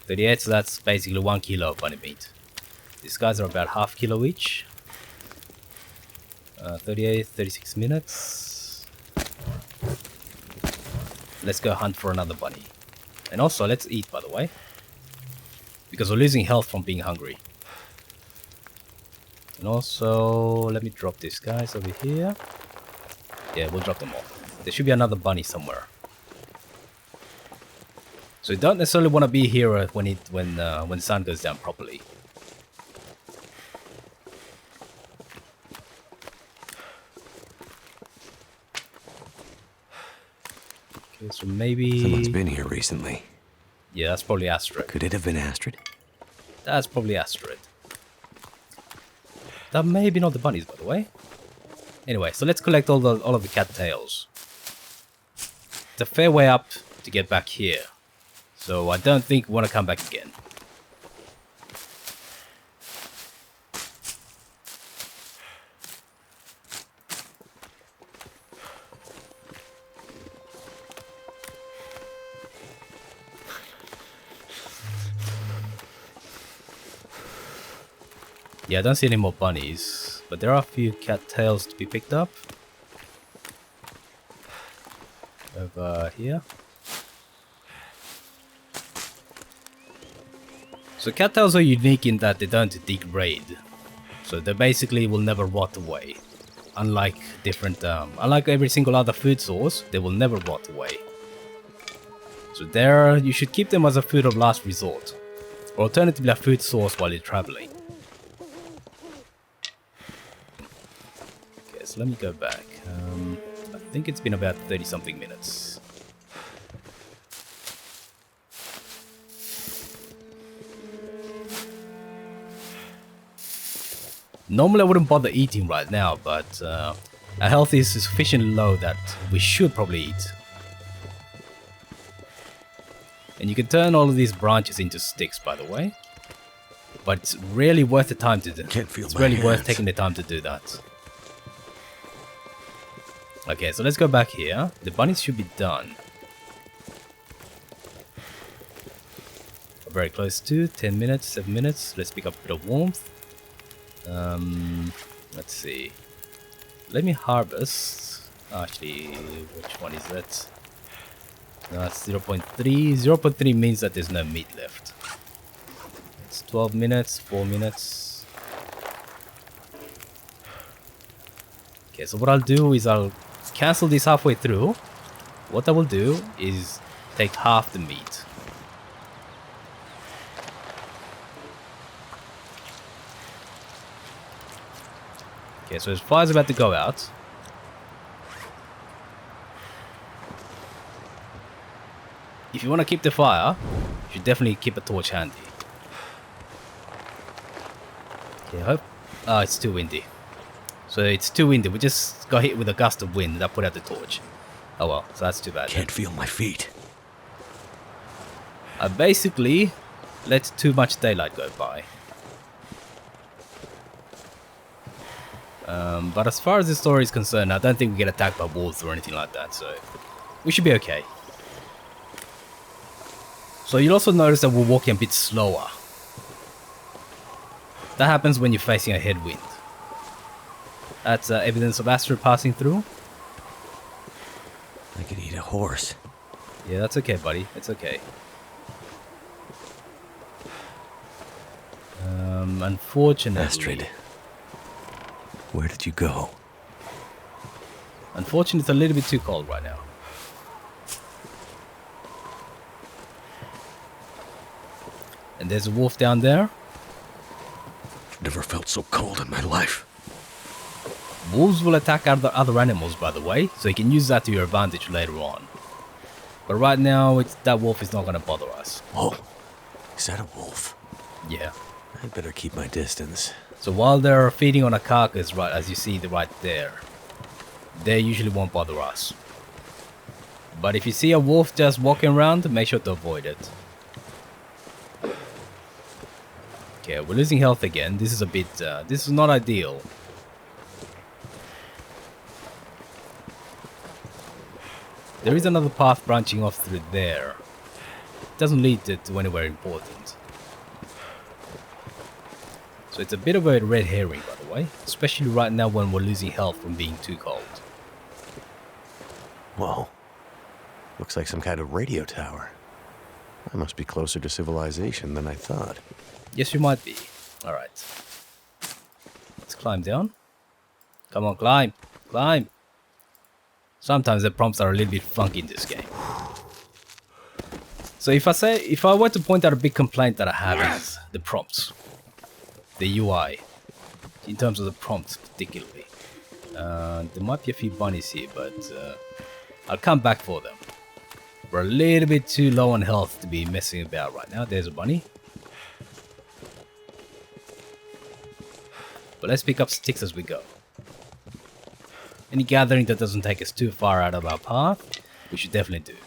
38, so that's basically 1 kilo of bunny meat. These guys are about half kilo each. 38, 36 minutes. Let's go hunt for another bunny. And also, let's eat, by the way. Because we're losing health from being hungry. And also, let me drop these guys over here. Yeah, we'll drop them off. There should be another bunny somewhere. So you don't necessarily want to be here when the sun goes down properly. Okay, so maybe... Someone's been here recently. Yeah, that's probably Astrid. Could it have been Astrid? That's probably Astrid. That may be not the bunnies, by the way. Anyway, so let's collect all of the cattails. It's a fair way up to get back here. So I don't think we want to come back again. Yeah, I don't see any more bunnies, but there are a few cattails to be picked up. Over here. So cattails are unique in that they don't degrade. So they basically will never rot away. Unlike every single other food source, they will never rot away. So there, you should keep them as a food of last resort. Or alternatively a food source while you're traveling. Okay, so let me go back. I think it's been about 30 something minutes. Normally I wouldn't bother eating right now, but our health is sufficiently low that we should probably eat. And you can turn all of these branches into sticks, by the way. But it's really worth the time to do. It's really worth taking the time to do that. Okay, so let's go back here. The bunnies should be done. We're very close to 10 minutes, 7 minutes. Let's pick up a bit of warmth. Let's see. Let me harvest. Actually, which one is that? No, it's 0.3. 0.3 means that there's no meat left. It's 12 minutes, 4 minutes. Okay, so what I'll do is I'll cancel this halfway through. What I will do is take half the meat. Okay, so his fire's about to go out. If you want to keep the fire, you should definitely keep a torch handy. Okay, I hope... Ah, it's too windy. So it's too windy. We just got hit with a gust of wind that put out the torch. Oh well, so that's too bad. Can't feel my feet. I basically let too much daylight go by. But as far as the story is concerned, I don't think we get attacked by wolves or anything like that, so we should be okay. So you'll also notice that we're walking a bit slower. That happens when you're facing a headwind. That's evidence of Astrid passing through. I could eat a horse. Yeah, that's okay, buddy. It's okay. Unfortunately... Astrid, where did you go? Unfortunately, it's a little bit too cold right now. And there's a wolf down there. I've never felt so cold in my life. Wolves will attack other animals, by the way, so you can use that to your advantage later on. But right now, that wolf is not going to bother us. Oh, is that a wolf? Yeah. I'd better keep my distance. So while they're feeding on a carcass, right as you see right there, they usually won't bother us. But if you see a wolf just walking around, make sure to avoid it. Okay, we're losing health again. This is a bit, this is not ideal. There is another path branching off through there. doesn't lead to anywhere important. So it's a bit of a red herring, by the way, especially right now when we're losing health from being too cold. Whoa. Looks like some kind of radio tower. I must be closer to civilization than I thought. Yes, you might be. Alright. Let's climb down. Come on, climb. Climb. Sometimes the prompts are a little bit funky in this game. So if I were to point out a big complaint that I have is the prompts. The UI. In terms of the prompts particularly. There might be a few bunnies here, but I'll come back for them. We're a little bit too low on health to be messing about right now. There's a bunny. But let's pick up sticks as we go. Any gathering that doesn't take us too far out of our path, we should definitely do.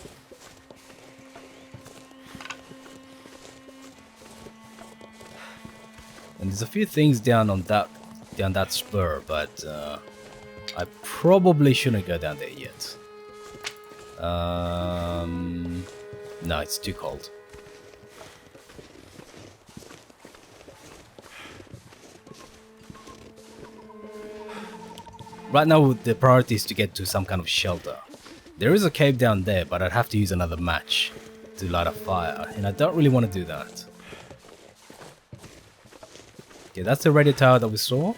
And there's a few things down that spur, but I probably shouldn't go down there yet. No, it's too cold. Right now, the priority is to get to some kind of shelter. There is a cave down there, but I'd have to use another match to light a fire, and I don't really want to do that. Okay, that's the radio tower that we saw.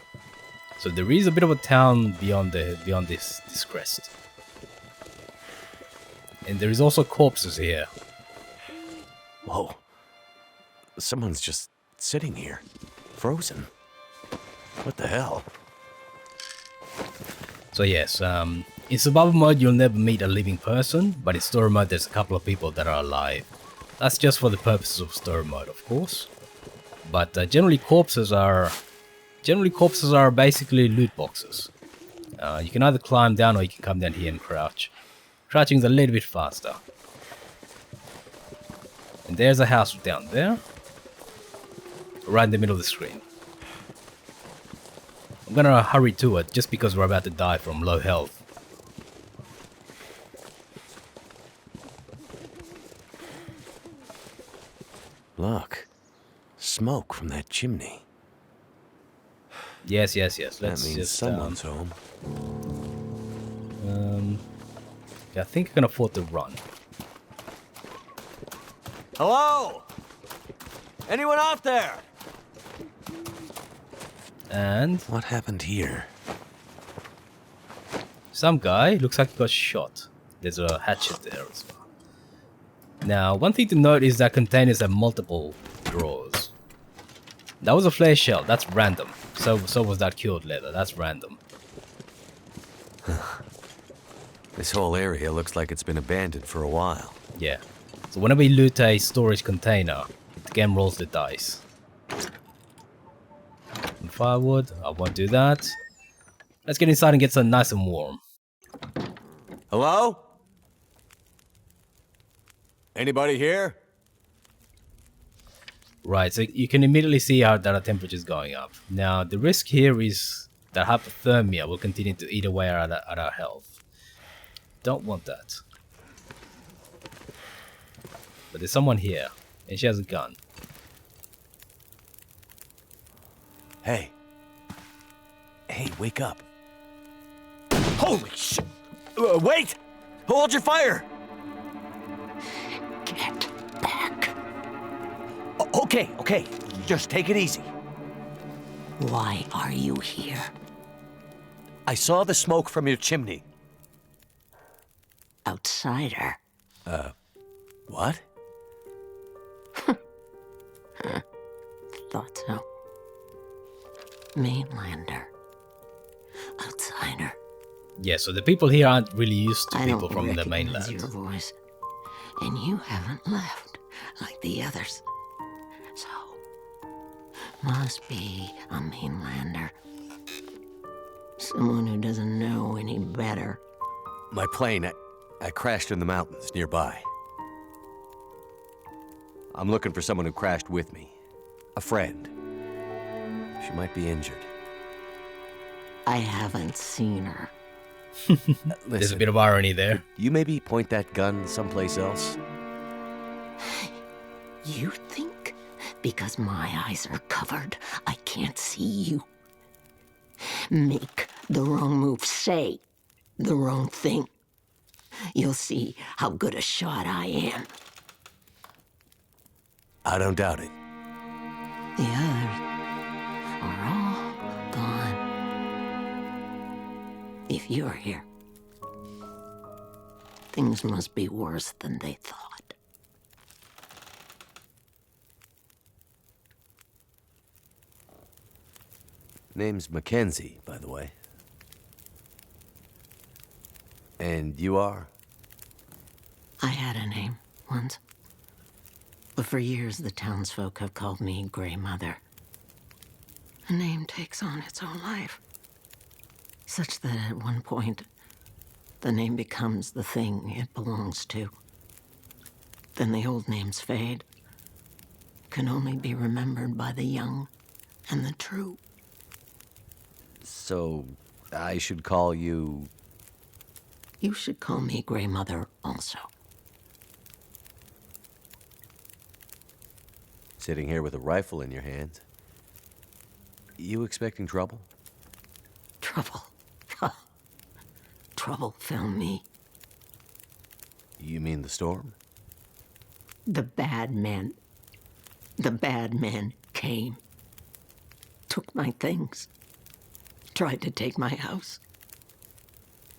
So there is a bit of a town beyond this crest. And there is also corpses here. Whoa. Someone's just sitting here. Frozen. What the hell? So yes, in survival mode you'll never meet a living person, but in story mode there's a couple of people that are alive. That's just for the purposes of story mode, of course. But generally corpses are basically loot boxes. You can either climb down or you can come down here and crouch. Crouching's a little bit faster. And there's a house down there. Right in the middle of the screen. I'm gonna hurry to it just because we're about to die from low health. Look. Smoke from that chimney. Yes. Let's that means just someone's home. Yeah, I think I can afford to run. Hello? Anyone out there? And What happened here? some guy looks like he got shot. There's a hatchet there as well. Now, one thing to note is that containers have multiple drawers. That was a flare shell. That's random. So was that cured leather. That's random. This whole area looks like it's been abandoned for a while. Yeah. So whenever you loot a storage container, the game rolls the dice. And firewood. I won't do that. Let's get inside and get some nice and warm. Hello? Anybody here? Right, so you can immediately see how that our temperature is going up. Now, the risk here is that hypothermia will continue to eat away at our health. Don't want that. But there's someone here, and she has a gun. Hey. Hey, wake up. Holy shit! Wait! Hold your fire! Get back. Okay. Just take it easy. Why are you here? I saw the smoke from your chimney. Outsider. What? Thought so. Mainlander. Outsider. Yeah, so the people here aren't really used to I people don't from the recognize mainland. your voice, and you haven't left like the others. So, must be a mainlander. Someone who doesn't know any better. My plane, I crashed in the mountains nearby. I'm looking for someone who crashed with me. A friend. She might be injured. I haven't seen her. There's a bit of irony there. You maybe point that gun someplace else? You think because my eyes are covered, I can't see you? Make the wrong move, say the wrong thing. You'll see how good a shot I am. I don't doubt it. The others are all gone. If you're here, things must be worse than they thought. Name's Mackenzie, by the way. And you are? I had a name once. But for years, the townsfolk have called me Grey Mother. A name takes on its own life. Such that at one point, the name becomes the thing it belongs to. Then the old names fade, can only be remembered by the young and the true. So, I should call you... You should call me Grey Mother also. Sitting here with a rifle in your hands. You expecting trouble? Trouble. Trouble found me. You mean the storm? The bad men. The bad men came. Took my things. Tried to take my house.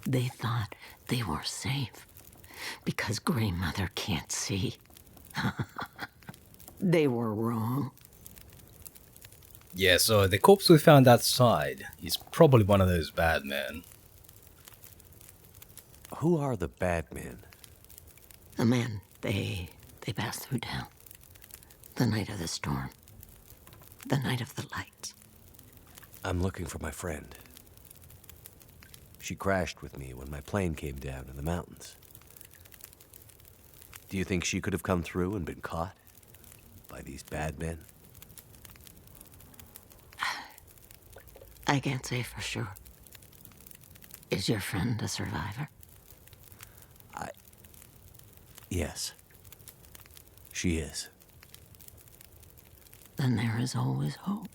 They thought they were safe because Grey Mother can't see. They were wrong. Yeah, so the corpse we found outside is probably one of those bad men. Who are the bad men? The men, they passed through town. The night of the storm. The night of the lights. I'm looking for my friend. She crashed with me when my plane came down in the mountains. Do you think she could have come through and been caught by these bad men? I can't say for sure. Is your friend a survivor? Yes. She is. Then there is always hope.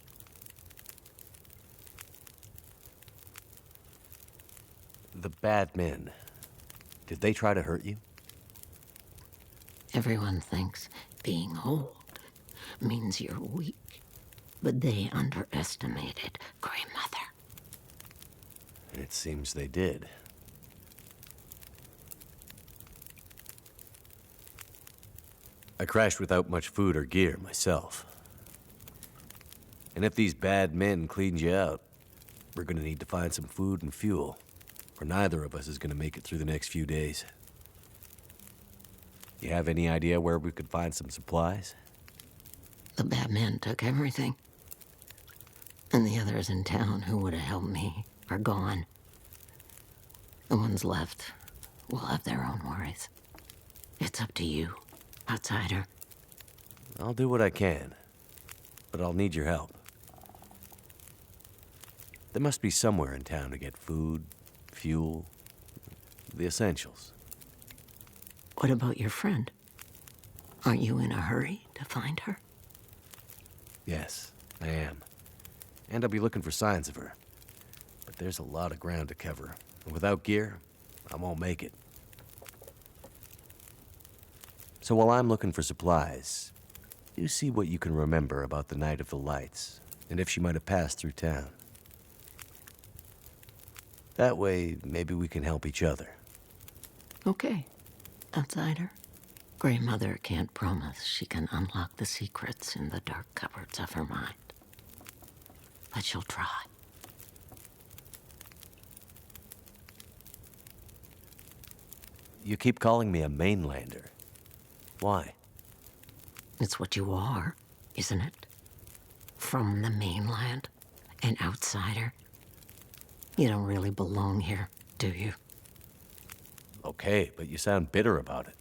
The bad men. Did they try to hurt you? Everyone thinks being old means you're weak, but they underestimated Grey Mother. It seems they did. I crashed without much food or gear myself. And if these bad men cleaned you out, we're gonna need to find some food and fuel, or neither of us is gonna make it through the next few days. You have any idea where we could find some supplies? The bad men took everything. And the others in town who would have helped me are gone. The ones left will have their own worries. It's up to you, outsider. I'll do what I can, but I'll need your help. There must be somewhere in town to get food, fuel, the essentials. What about your friend? Are you in a hurry to find her? Yes, I am. And I'll be looking for signs of her. But there's a lot of ground to cover, and without gear, I won't make it. So while I'm looking for supplies, you see what you can remember about the night of the lights, and if she might have passed through town. That way, maybe we can help each other. Okay, outsider. Grey Mother can't promise she can unlock the secrets in the dark cupboards of her mind. But she'll try. You keep calling me a mainlander. Why? It's what you are, isn't it? From the mainland, an outsider. You don't really belong here, do you? Okay, but you sound bitter about it.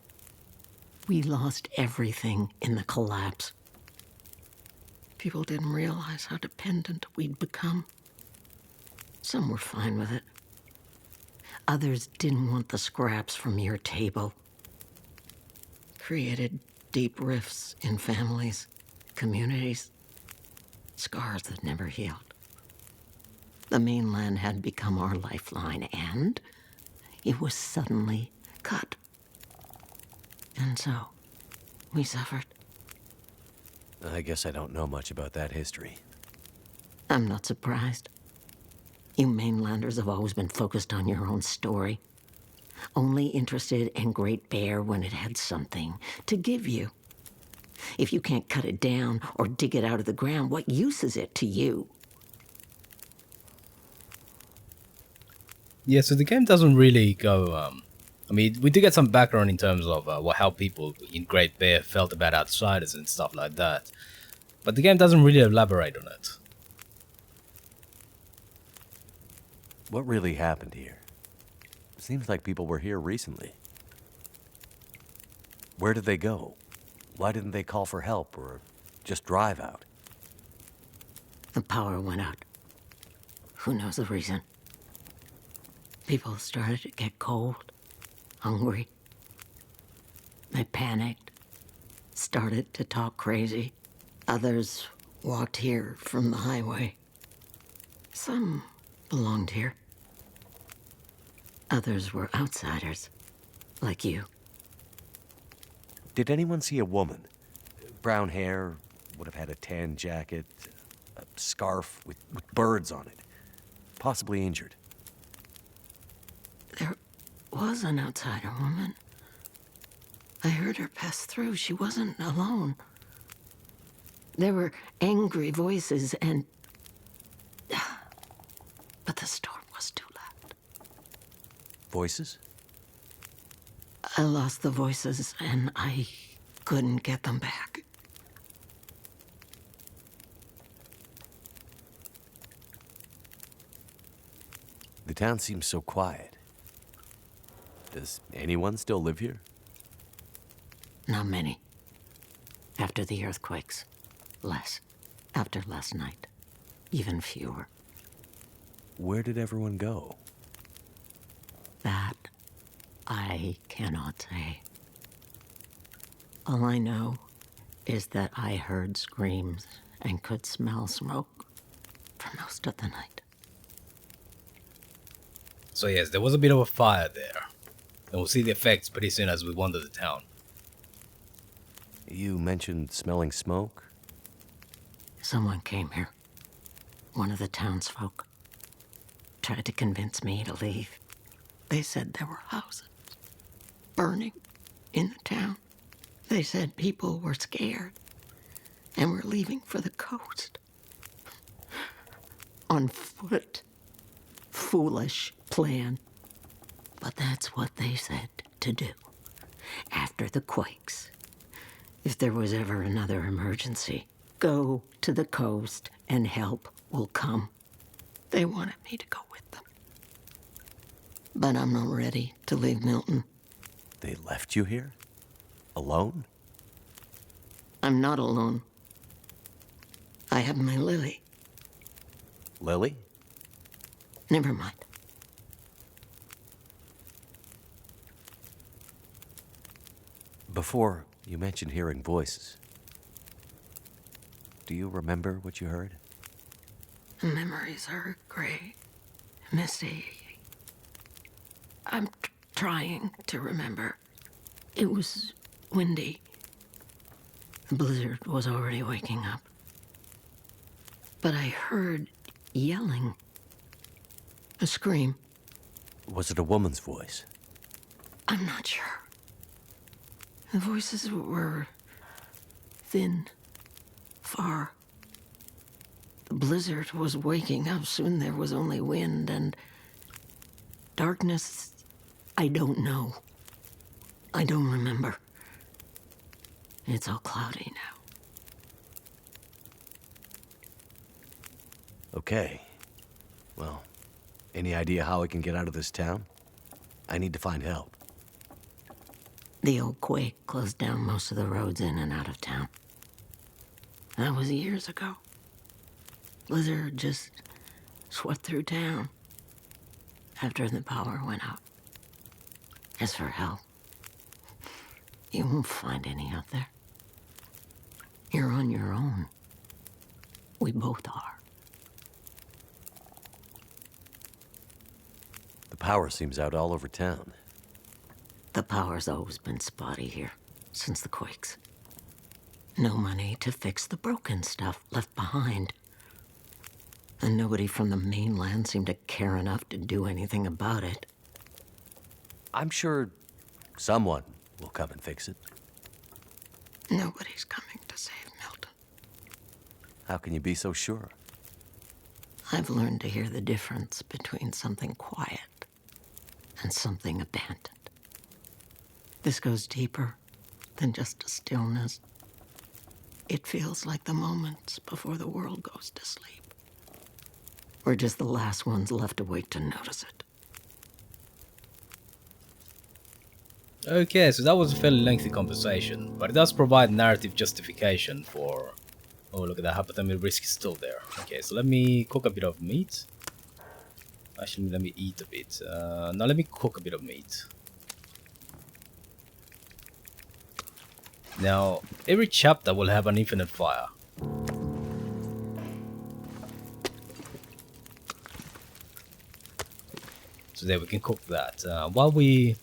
We lost everything in the collapse. People didn't realize how dependent we'd become. Some were fine with it. Others didn't want the scraps from your table. Created Deep rifts in families, communities, scars that never healed. The mainland had become our lifeline, and it was suddenly cut. And so, we suffered. I guess I don't know much about that history. I'm not surprised. You mainlanders have always been focused on your own story. Only interested in Great Bear when it had something to give you. If you can't cut it down or dig it out of the ground, what use is it to you? Yeah, so the game doesn't really go. I mean, we do get some background in terms of how people in Great Bear felt about outsiders and stuff like that, but the game doesn't really elaborate on it. What really happened here? Seems like people were here recently. Where did they go? Why didn't they call for help or just drive out? The power went out. Who knows the reason? People started to get cold, hungry. They panicked, started to talk crazy. Others walked here from the highway. Some belonged here. Others were outsiders, like you. Did anyone see a woman? Brown hair, would have had a tan jacket, a scarf with birds on it. Possibly injured. There was an outsider woman. I heard her pass through. She wasn't alone. There were angry voices and... But the storm was too loud. Voices? I lost the voices and I couldn't get them back. The town seems so quiet. Does anyone still live here? Not many. After the earthquakes, less. After last night, even fewer. Where did everyone go? That I cannot say. All I know is that I heard screams and could smell smoke for most of the night. So yes, there was a bit of a fire there, and we'll see the effects pretty soon as we wander the town. You mentioned smelling smoke? Someone came here. One of the townsfolk. Tried to convince me to leave. They said there were houses burning in the town. They said people were scared and were leaving for the coast. On foot. Foolish plan. But that's what they said to do. After the quakes. If there was ever another emergency, go to the coast and help will come. They wanted me to go with them. But I'm not ready to leave Milton. They left you here? Alone? I'm not alone. I have my Lily. Lily? Never mind. Before, you mentioned hearing voices. Do you remember what you heard? Memories are gray, misty. I'm trying to remember. It was windy. The blizzard was already waking up. But I heard yelling. A scream. Was it a woman's voice? I'm not sure. The voices were thin, far. The blizzard was waking up. Soon there was only wind and darkness. I don't know. I don't remember. It's all cloudy now. Okay. Well, any idea how I can get out of this town? I need to find help. The old quake closed down most of the roads in and out of town. That was years ago. Blizzard just swept through town after the power went out. As for help, you won't find any out there. You're on your own. We both are. The power seems out all over town. The power's always been spotty here, since the quakes. No money to fix the broken stuff left behind. And nobody from the mainland seemed to care enough to do anything about it. I'm sure someone will come and fix it. Nobody's coming to save Milton. How can you be so sure? I've learned to hear the difference between something quiet and something abandoned. This goes deeper than just a stillness. It feels like the moments before the world goes to sleep. We're just the last ones left awake to notice it. Okay, so that was a fairly lengthy conversation, but it does provide narrative justification for... Oh, look at that, hypothermic risk is still there. Okay, so let me cook a bit of meat. Actually, let me eat a bit. No, let me cook a bit of meat. Now, every chapter will have an infinite fire. So there, we can cook that. While we...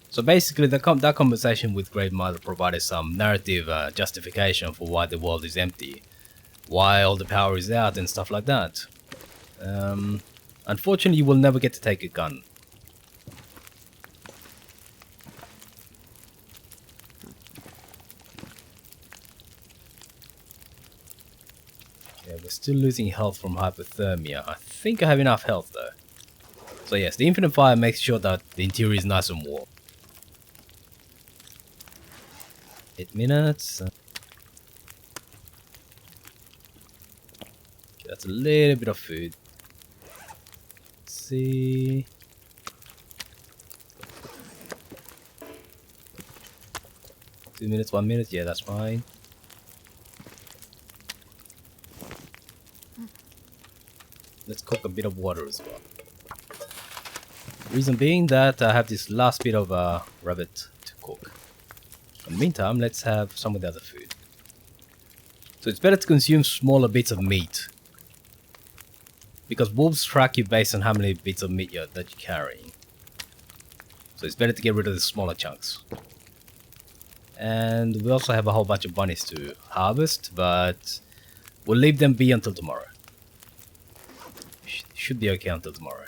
So basically, that conversation with Great Mother provided some narrative justification for why the world is empty, why all the power is out, and stuff like that. Unfortunately, you will never get to take a gun. Okay, we're still losing health from hypothermia. I think I have enough health though. So yes, the infinite fire makes sure that the interior is nice and warm. 8 minutes. Okay, that's a little bit of food. Let's see. Two minutes, 1 minute. Yeah, that's fine. Let's cook a bit of water as well. Reason being that I have this last bit of rabbit to cook. In the meantime, let's have some of the other food. So it's better to consume smaller bits of meat, because wolves track you based on how many bits of meat that you're carrying. So it's better to get rid of the smaller chunks. And we also have a whole bunch of bunnies to harvest, but we'll leave them be until tomorrow. Should be okay until tomorrow.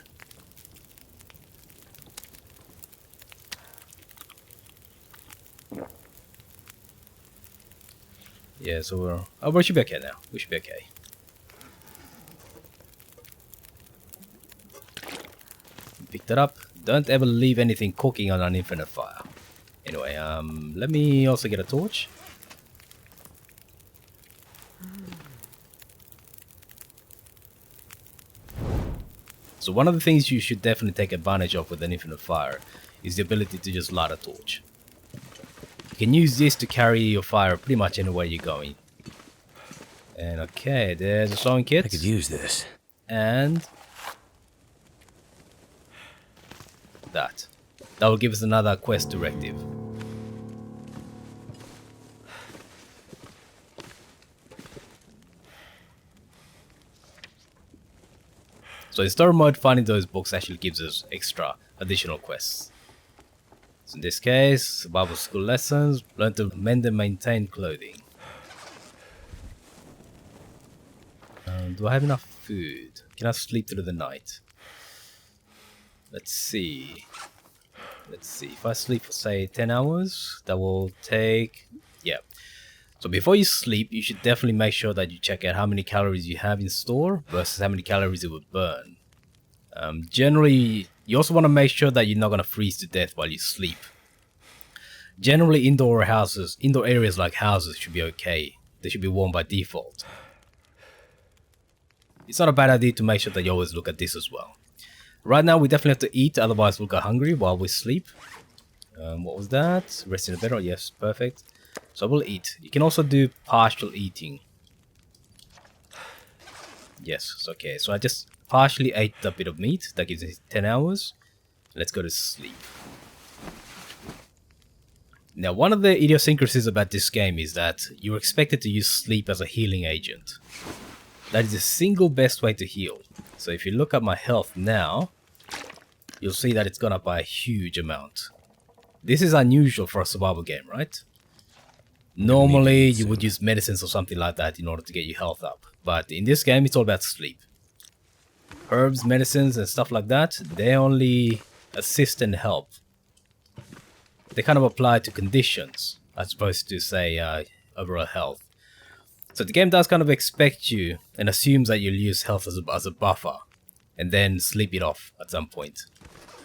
Yeah, so we should be okay now. We should be okay. Pick that up. Don't ever leave anything cooking on an infinite fire. Anyway, let me also get a torch. So one of the things you should definitely take advantage of with an infinite fire is the ability to just light a torch. You can use this to carry your fire pretty much anywhere you're going. And okay, there's a sewing kit. I could use this. And that. That will give us another quest directive. So in story mode, finding those books actually gives us extra additional quests. So in this case, survival school lessons, learn to mend and maintain clothing. Do I have enough food? Can I sleep through the night? Let's see. Let's see. If I sleep for say 10 hours, that will take... Yeah. So before you sleep, you should definitely make sure that you check out how many calories you have in store versus how many calories it would burn. Generally, you also want to make sure that you're not going to freeze to death while you sleep. Generally, indoor areas like houses should be okay. They should be warm by default. It's not a bad idea to make sure that you always look at this as well. Right now, we definitely have to eat, otherwise we'll get hungry while we sleep. What was that? Rest in the bed, yes, perfect. So we'll eat. You can also do partial eating. Yes, it's okay. So I just partially ate a bit of meat. That gives me 10 hours. Let's go to sleep. Now, one of the idiosyncrasies about this game is that you're expected to use sleep as a healing agent. That is the single best way to heal. So if you look at my health now, you'll see that it's gone up by a huge amount. This is unusual for a survival game, right? Normally, you would use medicines or something like that in order to get your health up. But in this game, it's all about sleep. Herbs, medicines, and stuff like that, they only assist and help. They kind of apply to conditions, as opposed to, say, overall health. So the game does kind of expect you and assumes that you'll use health as a buffer, and then sleep it off at some point.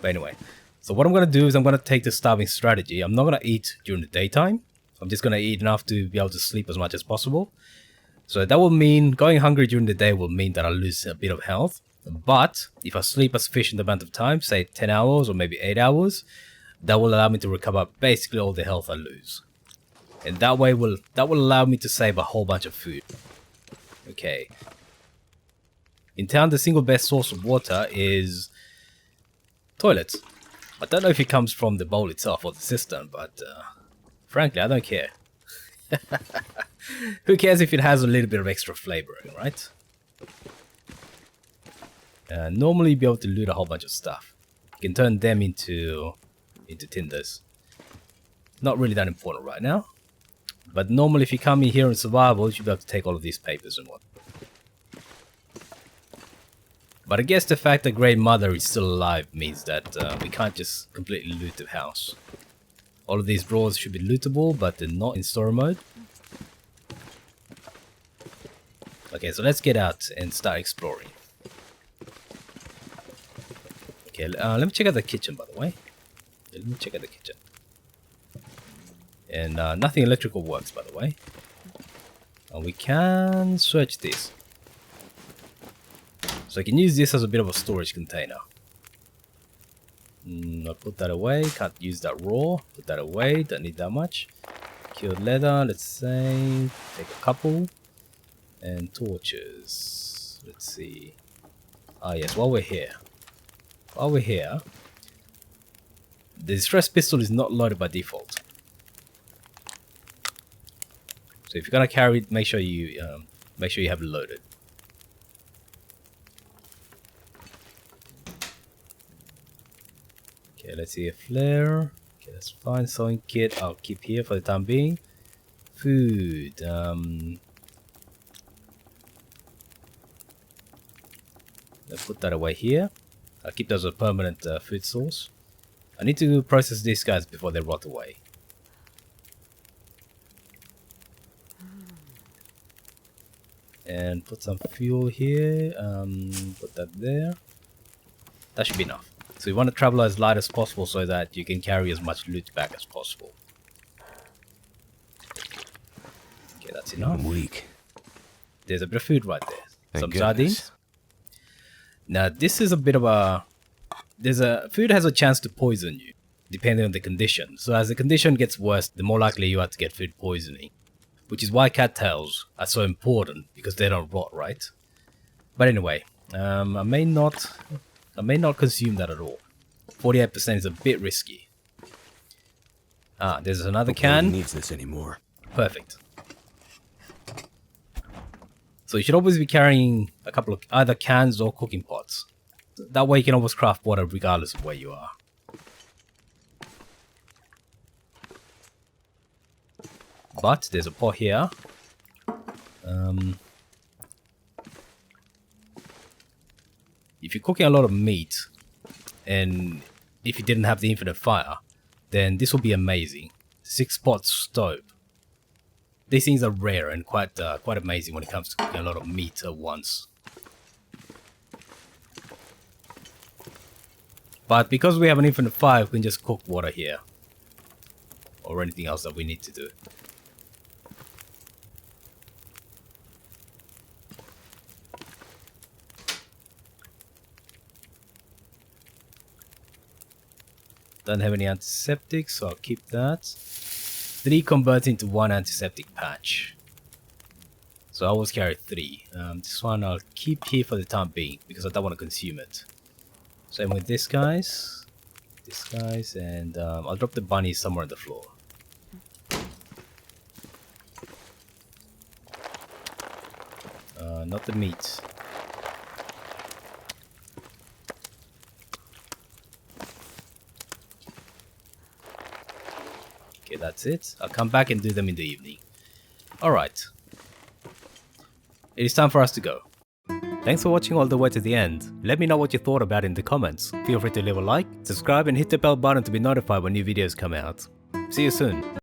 But anyway, so what I'm going to do is I'm going to take the starving strategy. I'm not going to eat during the daytime. I'm just going to eat enough to be able to sleep as much as possible. So that will mean going hungry during the day will mean that I lose a bit of health. But if I sleep a sufficient amount of time, say 10 hours or maybe 8 hours, that will allow me to recover basically all the health I lose. And that will allow me to save a whole bunch of food. Okay. In town, the single best source of water is toilets. I don't know if it comes from the bowl itself or the cistern, but frankly, I don't care. Who cares if it has a little bit of extra flavoring, right? Normally, you'll be able to loot a whole bunch of stuff. You can turn them into tinders. Not really that important right now. But normally, if you come in here in survival, you should be able to take all of these papers and what. But I guess the fact that Grey Mother is still alive means that we can't just completely loot the house. All of these drawers should be lootable, but they're not in story mode. Okay, so let's get out and start exploring. Okay, let me check out the kitchen, by the way. Let me check out the kitchen. And nothing electrical works, by the way. We can search this. So I can use this as a bit of a storage container. I'll put that away. Can't use that raw. Put that away. Don't need that much. Cured leather, let's say. Take a couple. And torches. Let's see. Ah, yes, while we're here. The distress pistol is not loaded by default. So if you're gonna carry it, make sure you have it loaded. Okay, let's see a flare. Okay, that's fine. Sewing kit, I'll keep here for the time being. Food. Let's put that away here. I'll keep those as a permanent food source. I need to process these guys before they rot away. And put some fuel here. Put that there. That should be enough. So you want to travel as light as possible so that you can carry as much loot back as possible. Okay, that's enough. I'm weak. There's a bit of food right there. Thank Some goodness. sardines. Now this is a bit of a... food has a chance to poison you, depending on the condition. So as the condition gets worse, the more likely you are to get food poisoning. Which is why cattails are so important, because they don't rot, right? But anyway, I may not consume that at all. 48% is a bit risky. Ah, there's another can. Nobody needs this anymore. Perfect. So you should always be carrying a couple of either cans or cooking pots. That way you can always craft water regardless of where you are. But there's a pot here. If you're cooking a lot of meat, and if you didn't have the infinite fire, then this will be amazing. 6-pot stove. These things are rare and quite amazing when it comes to cooking a lot of meat at once. But because we have an infinite fire, we can just cook water here. Or anything else that we need to do. Don't have any antiseptic, so I'll keep that. 3 converts into 1 antiseptic patch. So I always carry 3. This one I'll keep here for the time being, because I don't want to consume it. Same with this guys, and I'll drop the bunnies somewhere on the floor. not the meat. Okay, that's it. I'll come back and do them in the evening. Alright. It is time for us to go. Thanks for watching all the way to the end. Let me know what you thought about it in the comments. Feel free to leave a like, subscribe and hit the bell button to be notified when new videos come out. See you soon.